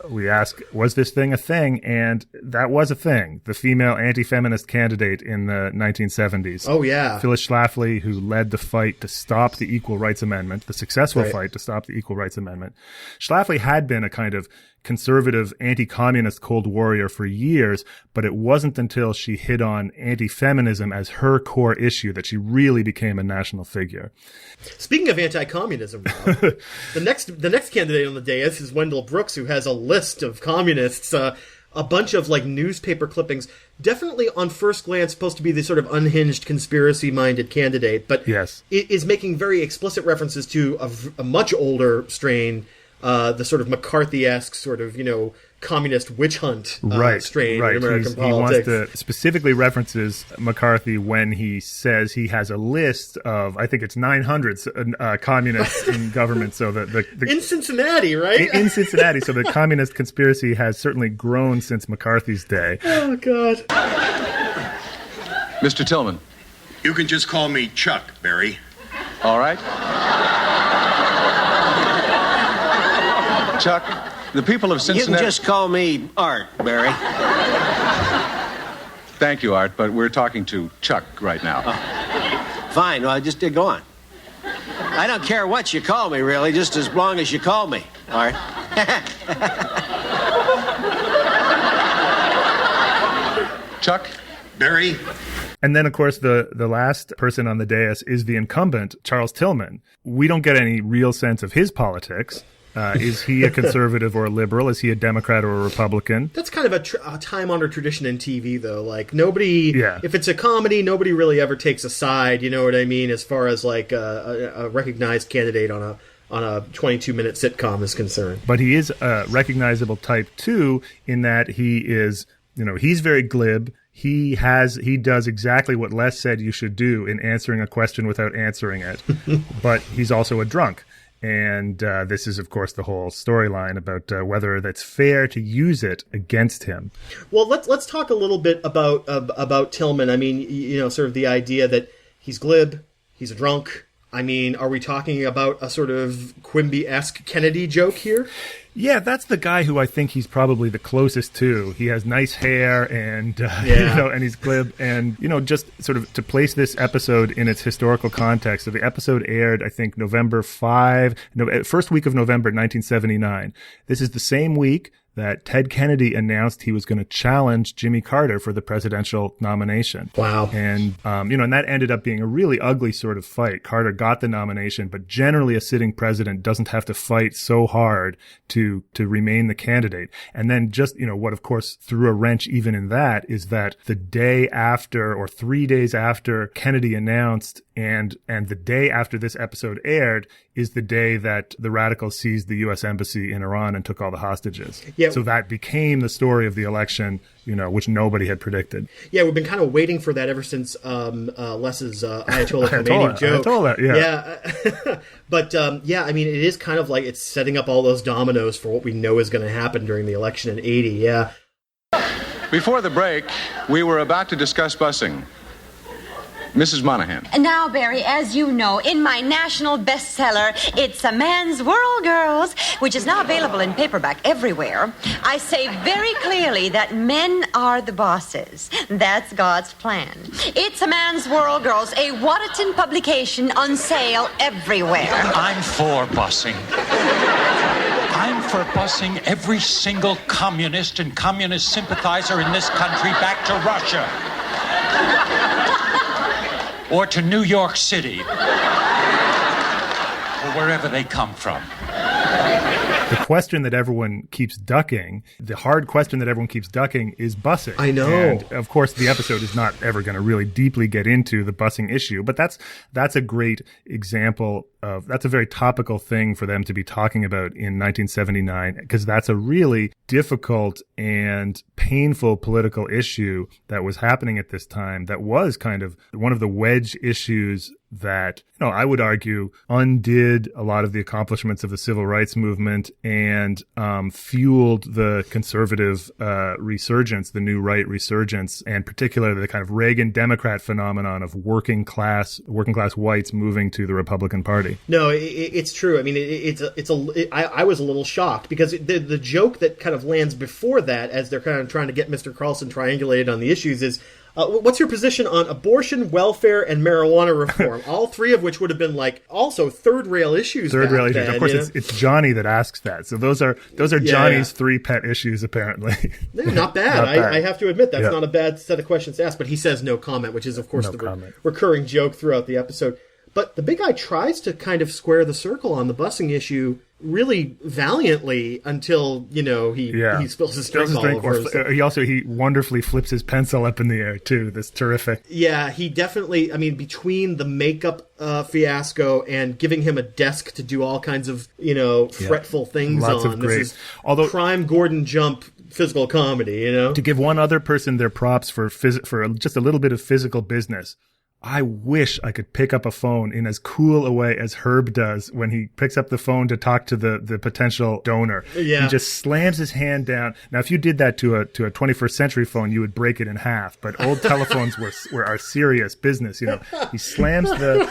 we ask, was this thing a thing? And that was a thing. The female anti-feminist candidate in the 1970s. Oh, yeah. Phyllis Schlafly, who led the fight to stop the Equal Rights Amendment, the successful fight to stop the Equal Rights Amendment. Schlafly had been a kind of conservative anti-communist Cold Warrior for years, but it wasn't until she hit on anti-feminism as her core issue that she really became a national figure. Speaking of anti-communism, the next candidate on the dais is Wendell Brooks, who has a list of communists a bunch of like newspaper clippings. Definitely on first glance supposed to be the sort of unhinged conspiracy-minded candidate, but yes, it is making very explicit references to a much older strain, the sort of McCarthy-esque sort of, communist witch hunt strain in American politics. He wants to specifically references McCarthy when he says he has a list of, I think it's 900 communists in government. So the in Cincinnati, right? In Cincinnati. So the communist conspiracy has certainly grown since McCarthy's day. Oh, God. Mr. Tillman. You can just call me Chuck, Barry. All right. Chuck, the people of Cincinnati... You can just call me Art, Barry. Thank you, Art, but we're talking to Chuck right now. Fine, well, just go on. I don't care what you call me, really, just as long as you call me, Art. Chuck? Barry? And then, of course, the last person on the dais is the incumbent, Charles Tillman. We don't get any real sense of his politics. Is he a conservative or a liberal? Is he a Democrat or a Republican? That's kind of a time-honored tradition in TV, though. Like, nobody... Yeah. If it's a comedy, nobody really ever takes a side, you know what I mean, as far as, like, a recognized candidate on a 22-minute sitcom is concerned. But he is a recognizable type, too, in that he is, he's very glib. He does exactly what Les said you should do in answering a question without answering it. But he's also a drunk. And this is, of course, the whole storyline about whether that's fair to use it against him. Well, let's talk a little bit about Tillman. I mean, sort of the idea that he's glib, he's a drunk. I mean, are we talking about a sort of Quimby-esque Kennedy joke here? Yeah, that's the guy who I think he's probably the closest to. He has nice hair and, and he's glib. And, just sort of to place this episode in its historical context. So the episode aired, I think, first week of November 1979. This is the same week that Ted Kennedy announced he was going to challenge Jimmy Carter for the presidential nomination. Wow. And, and that ended up being a really ugly sort of fight. Carter got the nomination, but generally a sitting president doesn't have to fight so hard to remain the candidate. And then just, what of course threw a wrench even in that is that the day after or 3 days after Kennedy announced and the day after this episode aired is the day that the radicals seized the U.S. Embassy in Iran and took all the hostages. Yeah. So that became the story of the election, which nobody had predicted. Yeah, we've been kind of waiting for that ever since Les's Ayatollah Khomeini joke. Ayatollah, yeah. But, I mean, it is kind of like it's setting up all those dominoes for what we know is going to happen during the election in 80, yeah. Before the break, we were about to discuss busing. Mrs. Monahan. Now, Barry, as you know, in my national bestseller, It's a Man's World, Girls, which is now available in paperback everywhere, I say very clearly that men are the bosses. That's God's plan. It's a Man's World, Girls, a Waterton publication on sale everywhere. I'm for busing. I'm for busing every single communist and communist sympathizer in this country back to Russia. Or to New York City. Or wherever they come from. The question that everyone keeps ducking, the hard question that everyone keeps ducking is busing. I know. And of course, the episode is not ever going to really deeply get into the busing issue, but that's a great example of, that's a very topical thing for them to be talking about in 1979, because that's a really difficult and painful political issue that was happening at this time. That was kind of one of the wedge issues that, I would argue undid a lot of the accomplishments of the civil rights movement and fueled the conservative resurgence, the new right resurgence, and particularly the kind of Reagan Democrat phenomenon of working class whites moving to the Republican Party. No, it's true. I mean, I was a little shocked because the joke that kind of lands before that, as they're kind of trying to get Mr. Carlson triangulated on the issues, is what's your position on abortion, welfare, and marijuana reform? All three of which would have been like also third rail issues. Third rail issues. Of course, it's Johnny that asks that. So those are Johnny's three pet issues, apparently. They're not bad. I have to admit that's not a bad set of questions to ask. But he says no comment, which is of course recurring joke throughout the episode. But the big guy tries to kind of square the circle on the busing issue really valiantly until, he spills his drink all over. He wonderfully flips his pencil up in the air, too. That's terrific. Yeah, he definitely, between the makeup fiasco and giving him a desk to do all kinds of, fretful things Lots on. Of great. This is prime Gordon Jump physical comedy, To give one other person their props for just a little bit of physical business. I wish I could pick up a phone in as cool a way as Herb does when he picks up the phone to talk to the potential donor. Yeah. He just slams his hand down. Now, if you did that to a 21st century phone, you would break it in half. But old telephones are serious business. He slams the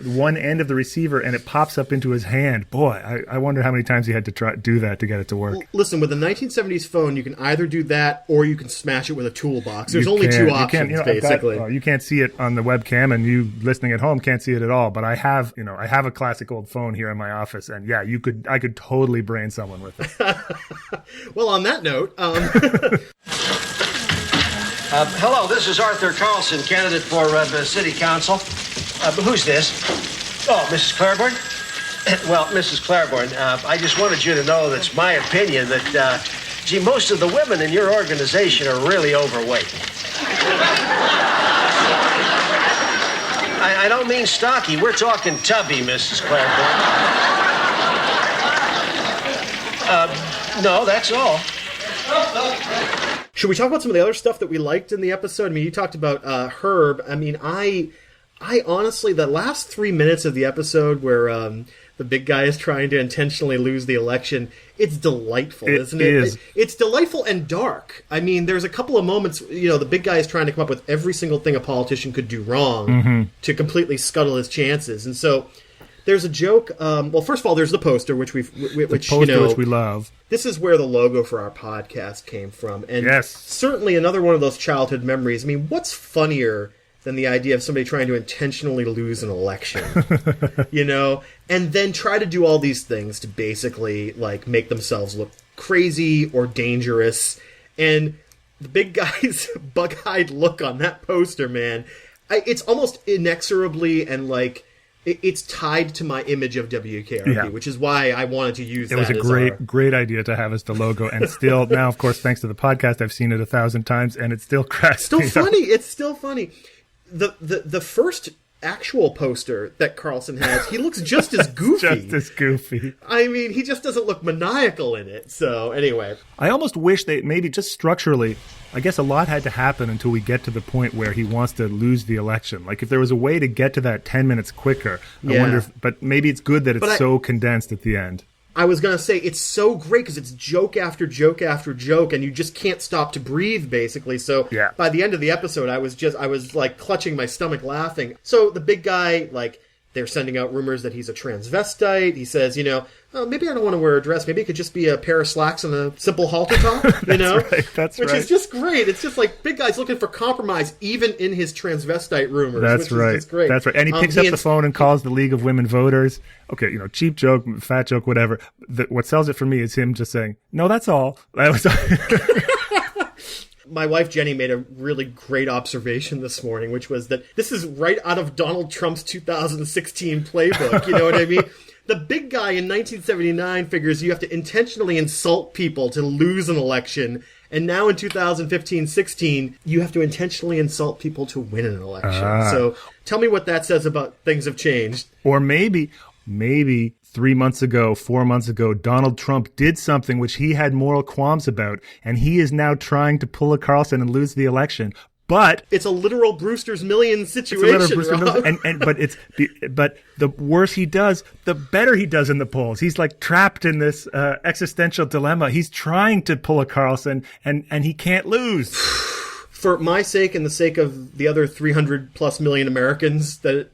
one end of the receiver and it pops up into his hand. Boy, I wonder how many times he had to do that to get it to work. Listen, with a 1970s phone, you can either do that or you can smash it with a toolbox. There's only two options, basically. You can't see it on the webcam, and you listening at home can't see it at all. But I have a classic old phone here in my office, and yeah, I could totally brain someone with it. Well, on that note, hello, this is Arthur Carlson, candidate for City Council. Who's this? Oh, Mrs. Claiborne? Well, Mrs. Claiborne, I just wanted you to know that's my opinion that, most of the women in your organization are really overweight. I don't mean stocky. We're talking tubby, Mrs. Claiborne. No, that's all. Should we talk about some of the other stuff that we liked in the episode? You talked about Herb. I honestly, the last 3 minutes of the episode where the big guy is trying to intentionally lose the election, it's delightful, isn't it? It's delightful and dark. There's a couple of moments, the big guy is trying to come up with every single thing a politician could do wrong to completely scuttle his chances. And so there's a joke. Well, first of all, there's the poster, which which we love. This is where the logo for our podcast came from. And yes, certainly another one of those childhood memories. What's funnier than the idea of somebody trying to intentionally lose an election, and then try to do all these things to basically make themselves look crazy or dangerous. And the big guy's bug-eyed look on that poster, man, it's almost inexorably and it's tied to my image of WKRP, which is why I wanted to use that. It was a great idea to have as the logo, and still now, of course, thanks to the podcast, I've seen it 1,000 times, and it still cracks me up. It's still funny. The first actual poster that Carlson has, he looks just as goofy. He just doesn't look maniacal in it. So anyway, I almost wish they maybe just structurally, I guess a lot had to happen until we get to the point where he wants to lose the election. If there was a way to get to that 10 minutes quicker, I wonder but maybe it's good that it's so condensed at the end. I was going to say, it's so great because it's joke after joke after joke, and you just can't stop to breathe, basically. So by the end of the episode, I was clutching my stomach laughing. So the big guy, they're sending out rumors that he's a transvestite. He says, maybe I don't want to wear a dress. Maybe it could just be a pair of slacks and a simple halter top, Which is just great. It's just big guy's looking for compromise, even in his transvestite rumors. That's right. Is just great. That's right. And he picks up the phone and calls the League of Women Voters. Okay, cheap joke, fat joke, whatever. What sells it for me is him just saying, no, that's all. That was My wife, Jenny, made a really great observation this morning, which was that this is right out of Donald Trump's 2016 playbook. You know what I mean? The big guy in 1979 figures you have to intentionally insult people to lose an election. And now in 2015-16, you have to intentionally insult people to win an election. So tell me what that says about things have changed. Or maybe 3 months ago, 4 months ago, Donald Trump did something which he had moral qualms about, and he is now trying to pull a Carlson and lose the election. But it's a literal Brewster's Millions situation, but the worse he does, the better he does in the polls. He's trapped in this existential dilemma. He's trying to pull a Carlson, and he can't lose. For my sake and the sake of the other 300+ million Americans that,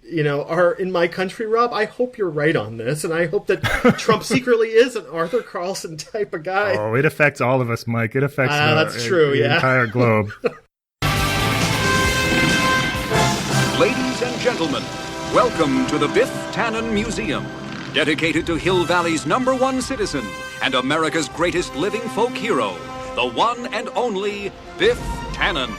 are in my country, Rob, I hope you're right on this. And I hope that Trump secretly is an Arthur Carlson type of guy. Oh, it affects all of us, Mike. It affects the entire globe. Ladies and gentlemen, welcome to the Biff Tannen Museum, dedicated to Hill Valley's #1 citizen and America's greatest living folk hero, the one and only Biff Tannen.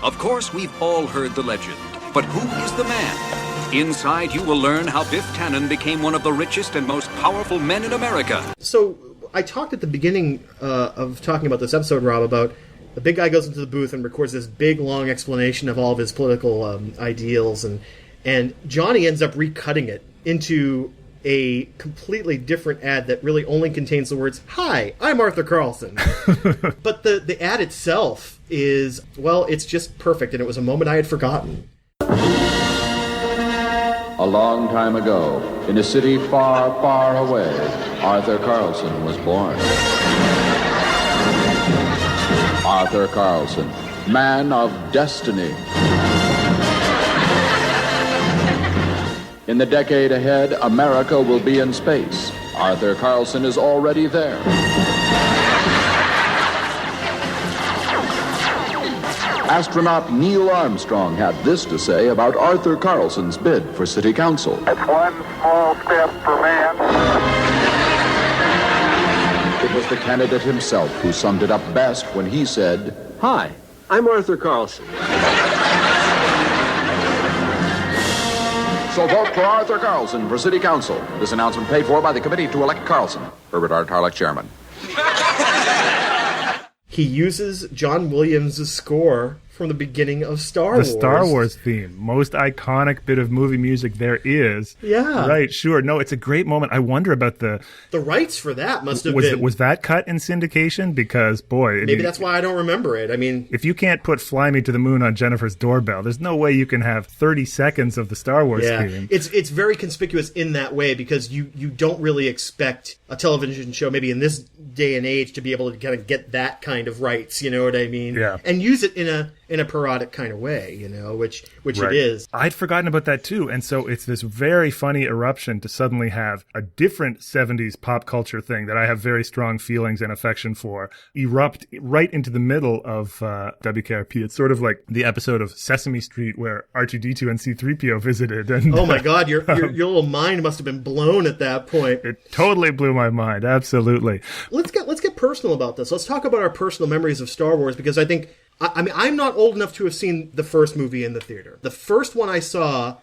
Of course, we've all heard the legend, but who is the man? Inside, you will learn how Biff Tannen became one of the richest and most powerful men in America. So I talked at the beginning of talking about this episode, Rob, about the big guy goes into the booth and records this big, long explanation of all of his political ideals, and Johnny ends up recutting it into a completely different ad that really only contains the words, "Hi, I'm Arthur Carlson." But the ad itself is, well, it's just perfect, and it was a moment I had forgotten. A long time ago, in a city far, far away, Arthur Carlson was born. Arthur Carlson, man of destiny. In the decade ahead, America will be in space. Arthur Carlson is already there. Astronaut Neil Armstrong had this to say about Arthur Carlson's bid for city council. It's one small step for man. It was the candidate himself who summed it up best when he said, "Hi, I'm Arthur Carlson." So vote for Arthur Carlson for city council. This announcement paid for by the committee to elect Carlson. Herbert R. Tarlek, chairman. He uses John Williams' score from the beginning of Star Wars. The Star Wars theme. Most iconic bit of movie music there is. Yeah. Right, sure. No, it's a great moment. I wonder about the rights for that must have been... Was that cut in syndication? Because, boy... Maybe that's why I don't remember it. I mean... If you can't put Fly Me to the Moon on Jennifer's doorbell, there's no way you can have 30 seconds of the Star Wars theme. It's very conspicuous in that way because you don't really expect a television show, maybe in this day and age, to be able to kind of get that kind of rights, you know what I mean? Yeah. And use it in a parodic kind of way, you know, which right. It is. I'd forgotten about that too, and so it's this very funny eruption to suddenly have a different 70s pop culture thing that I have very strong feelings and affection for erupt right into the middle of WKRP. It's sort of like the episode of Sesame Street where R2-D2 and C-3PO visited. And, oh my God, your little mind must have been blown at that point. It totally blew my mind, absolutely. Let's get personal about this. Let's talk about our personal memories of Star Wars, because I think I mean, I'm not old enough to have seen the first movie in the theater. The first one I saw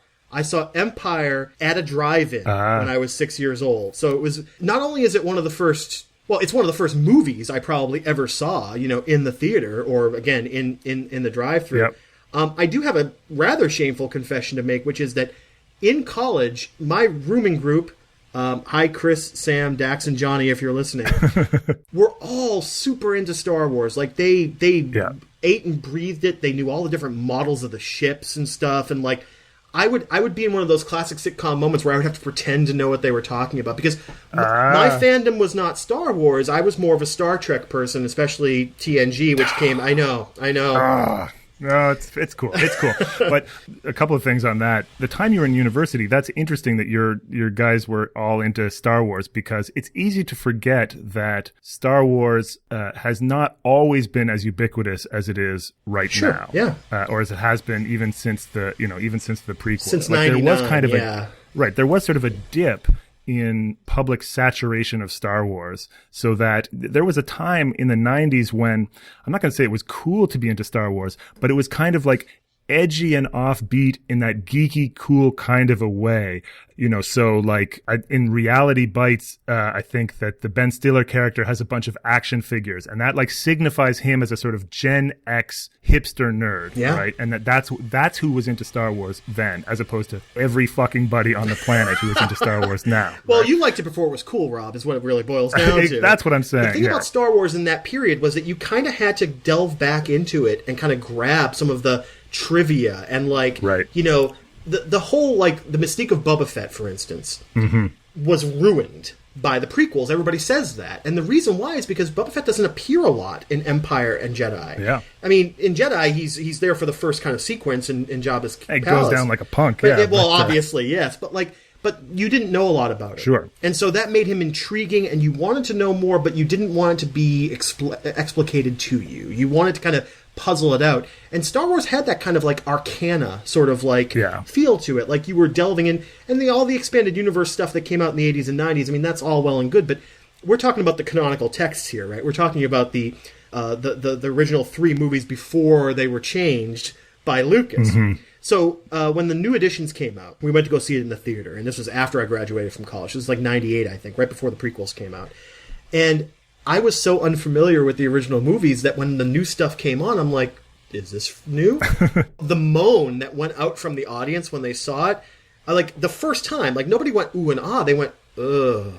Empire at a drive-in when I was 6 years old. So it was, not only is it one of the first, well, it's one of the first movies I probably ever saw, you know, in the theater or, again, in the drive-thru. Yep. I do have a rather shameful confession to make, which is that in college, my rooming group, hi, Chris, Sam, Dax, and Johnny, if you're listening, we're all super into Star Wars. Like, they ate and breathed it. They knew all the different models of the ships and stuff. And, like, I would be in one of those classic sitcom moments where I would have to pretend to know what they were talking about. Because my fandom was not Star Wars. I was more of a Star Trek person, especially TNG, which came... I know. No, it's cool. It's cool. But a couple of things on that. The time you were in university, that's interesting that your guys were all into Star Wars, because it's easy to forget that Star Wars has not always been as ubiquitous as it is right now. Yeah. Or as it has been even since the prequel. Since 99, there was kind of there was sort of a dip in public saturation of Star Wars, so that there was a time in the 90s when, I'm not going to say it was cool to be into Star Wars, but it was kind of like edgy and offbeat in that geeky, cool kind of a way. You know, so like in Reality Bites, I think that the Ben Stiller character has a bunch of action figures, and that like signifies him as a sort of Gen X hipster nerd, right? And that's who was into Star Wars then, as opposed to every fucking buddy on the planet who is into Star Wars now. Well, you liked it before it was cool, Rob, is what it really boils down to. That's what I'm saying. The thing about Star Wars in that period was that you kind of had to delve back into it and kind of grab some of the trivia and like, you know, the whole, like, the mystique of Boba Fett, for instance, was ruined by the prequels. Everybody says that. And the reason why is because Boba Fett doesn't appear a lot in Empire and Jedi. Yeah. I mean, in Jedi, he's there for the first kind of sequence in Jabba's palace. It goes down like a punk, obviously, yes. But you didn't know a lot about it. Sure. And so that made him intriguing, and you wanted to know more, but you didn't want it to be explicated to you. You wanted to kind of puzzle it out. And Star Wars had that kind of like arcana sort of like feel to it. Like you were delving in, and all the expanded universe stuff that came out in the 80s and 90s, I mean, that's all well and good, but we're talking about the canonical texts here, right? We're talking about the original 3 movies before they were changed by Lucas. So when the new editions came out, we went to go see it in the theater, and this was after I graduated from college. It was like 98, I think, right before the prequels came out. And I was so unfamiliar with the original movies that when the new stuff came on, I'm like, is this new? The moan that went out from the audience when they saw it, like the first time, like nobody went ooh and ah, they went ugh.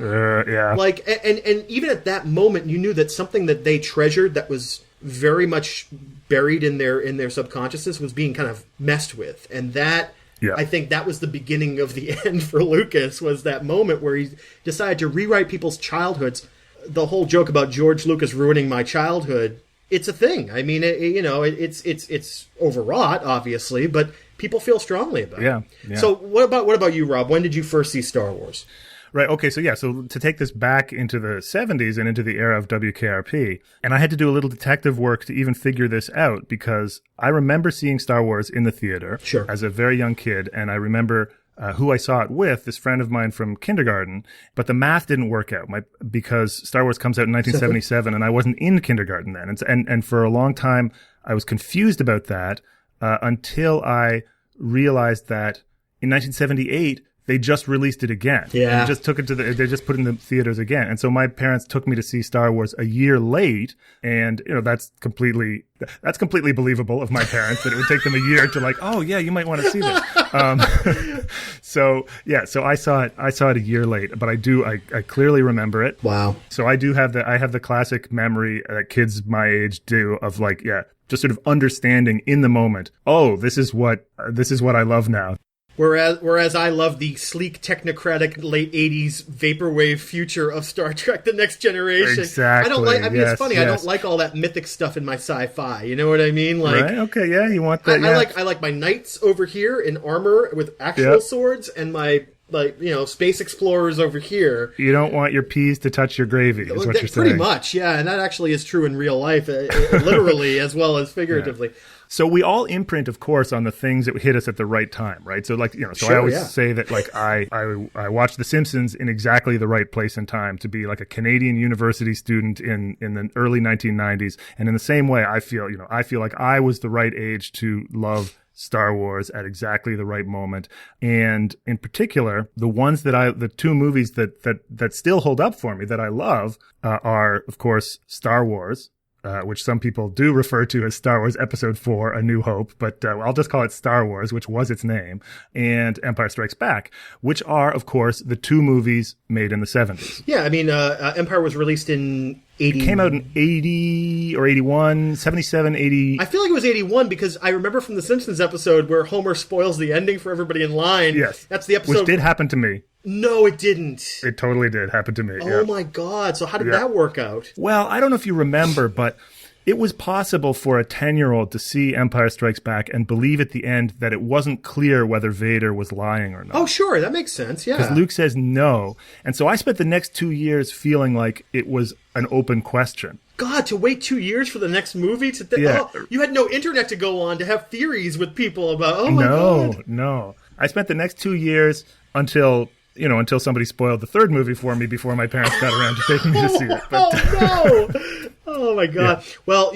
Yeah. Like, and even at that moment, you knew that something that they treasured that was very much buried in their subconsciousness was being kind of messed with, and that. Yeah. I think that was the beginning of the end for Lucas, was that moment where he decided to rewrite people's childhoods. The whole joke about George Lucas ruining my childhood, it's a thing. I mean, it's overwrought, obviously, but people feel strongly about it. Yeah. So what about you, Rob? When did you first see Star Wars? Right. Okay. So to take this back into the 70s and into the era of WKRP, and I had to do a little detective work to even figure this out, because I remember seeing Star Wars in the theater as a very young kid, and I remember who I saw it with, this friend of mine from kindergarten, but the math didn't work out because Star Wars comes out in 1977, and I wasn't in kindergarten then, and for a long time I was confused about that until I realized that in 1978. They just released it again. Yeah. They just took it they just put it in the theaters again. And so my parents took me to see Star Wars a year late. And, that's completely believable of my parents, that it would take them a year to like, oh yeah, you might want to see this. So I saw it a year late, but I clearly remember it. Wow. So I have the classic memory that kids my age do of like, just sort of understanding in the moment. Oh, this is what I love now. Whereas I love the sleek, technocratic, late 80s vaporwave future of Star Trek: The Next Generation. Exactly. I don't like. I mean, it's funny. Yes. I don't like all that mythic stuff in my sci-fi. You know what I mean? Like, right? Okay. Yeah. You want that? I like my knights over here in armor with actual swords, and my space explorers over here. You don't want your peas to touch your gravy, is what you're saying. Pretty much, yeah. And that actually is true in real life, literally as well as figuratively. Yeah. So we all imprint, of course, on the things that hit us at the right time, right? So I always say that like I watched The Simpsons in exactly the right place and time to be like a Canadian university student in the early 1990s. And in the same way, I feel like I was the right age to love Star Wars at exactly the right moment. And in particular, the two movies that still hold up for me that I love are, of course, Star Wars, which some people do refer to as Star Wars Episode 4, A New Hope, but I'll just call it Star Wars, which was its name, and Empire Strikes Back, which are, of course, the two movies made in the 70s. Yeah, I mean, Empire was released in 80... It came out in 80 or 81, 77, 80... I feel like it was 81 because I remember from the Simpsons episode where Homer spoils the ending for everybody in line. Yes. That's the episode... Which did happen to me. No, it didn't. It totally did happen to me. Oh my God. So how did that work out? Well, I don't know if you remember, but it was possible for a 10-year-old to see Empire Strikes Back and believe at the end that it wasn't clear whether Vader was lying or not. Oh, sure. That makes sense. Yeah. Because Luke says no. And so I spent the next 2 years feeling like it was an open question. God, to wait 2 years for the next movie? You had no internet to go on to have theories with people about, God. No. I spent the next 2 years until somebody spoiled the third movie for me before my parents got around to taking me to see it. No! Oh my God. Yeah. Well,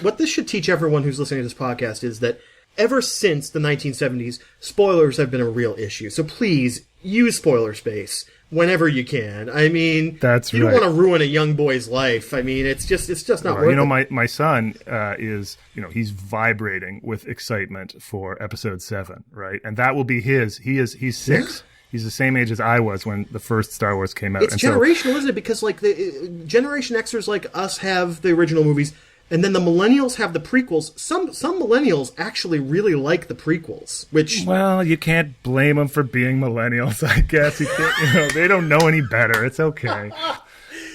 what this should teach everyone who's listening to this podcast is that ever since the 1970s, spoilers have been a real issue. So please use spoiler space whenever you can. I mean, that's you don't want to ruin a young boy's life. I mean, it's just not worth it. My son is, he's vibrating with excitement for episode 7, right? And that will be his. He's 6. Yeah. He's the same age as I was when the first Star Wars came out. It's generational, isn't it? Because like the Generation Xers like us have the original movies, and then the millennials have the prequels. Some millennials actually really like the prequels, which... Well, you can't blame them for being millennials, I guess. You can't, they don't know any better. It's okay.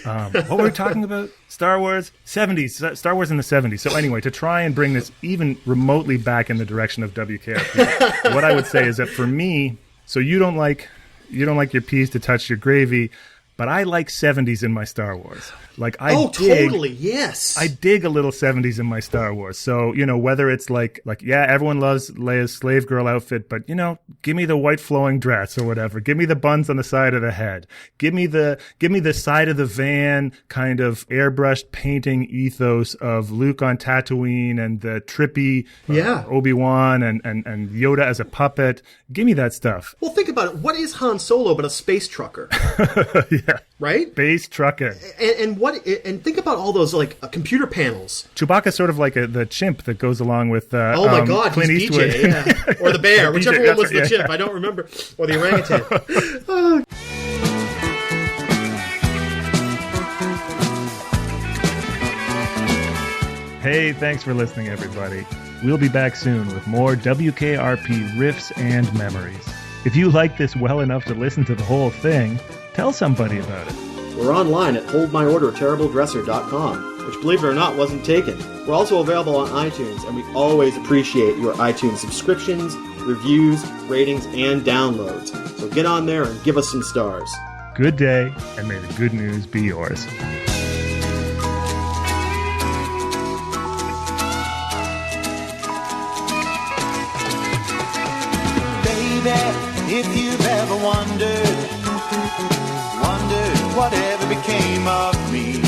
What were we talking about? Star Wars? 70s. Star Wars in the 70s. So anyway, to try and bring this even remotely back in the direction of WKRP, what I would say is that for me... So you don't like your peas to touch your gravy. but I like 70s in my Star Wars. Like totally, yes. I dig a little 70s in my Star Wars. So, whether it's like everyone loves Leia's slave girl outfit, but give me the white flowing dress or whatever. Give me the buns on the side of the head. Give me the side of the van kind of airbrushed painting ethos of Luke on Tatooine and the trippy Obi-Wan and Yoda as a puppet. Give me that stuff. Well, think about it. What is Han Solo but a space trucker? Yeah. Right? Space trucking. And think about all those computer panels. Chewbacca's sort of like the chimp that goes along with oh my God, Clint he's Eastwood. BJ, yeah. Or the bear, whichever one was the chimp. I don't remember. Or the orangutan. Hey, thanks for listening, everybody. We'll be back soon with more WKRP riffs and memories. If you like this well enough to listen to the whole thing, tell somebody about it. We're online at holdmyorderterribledresser.com, which, believe it or not, wasn't taken. We're also available on iTunes, and we always appreciate your iTunes subscriptions, reviews, ratings, and downloads. So get on there and give us some stars. Good day, and may the good news be yours. If you've ever wondered whatever became of me,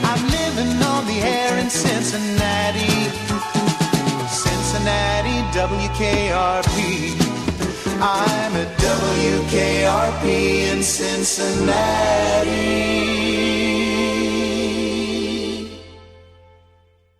I'm living on the air in Cincinnati, WKRP. I'm at WKRP in Cincinnati.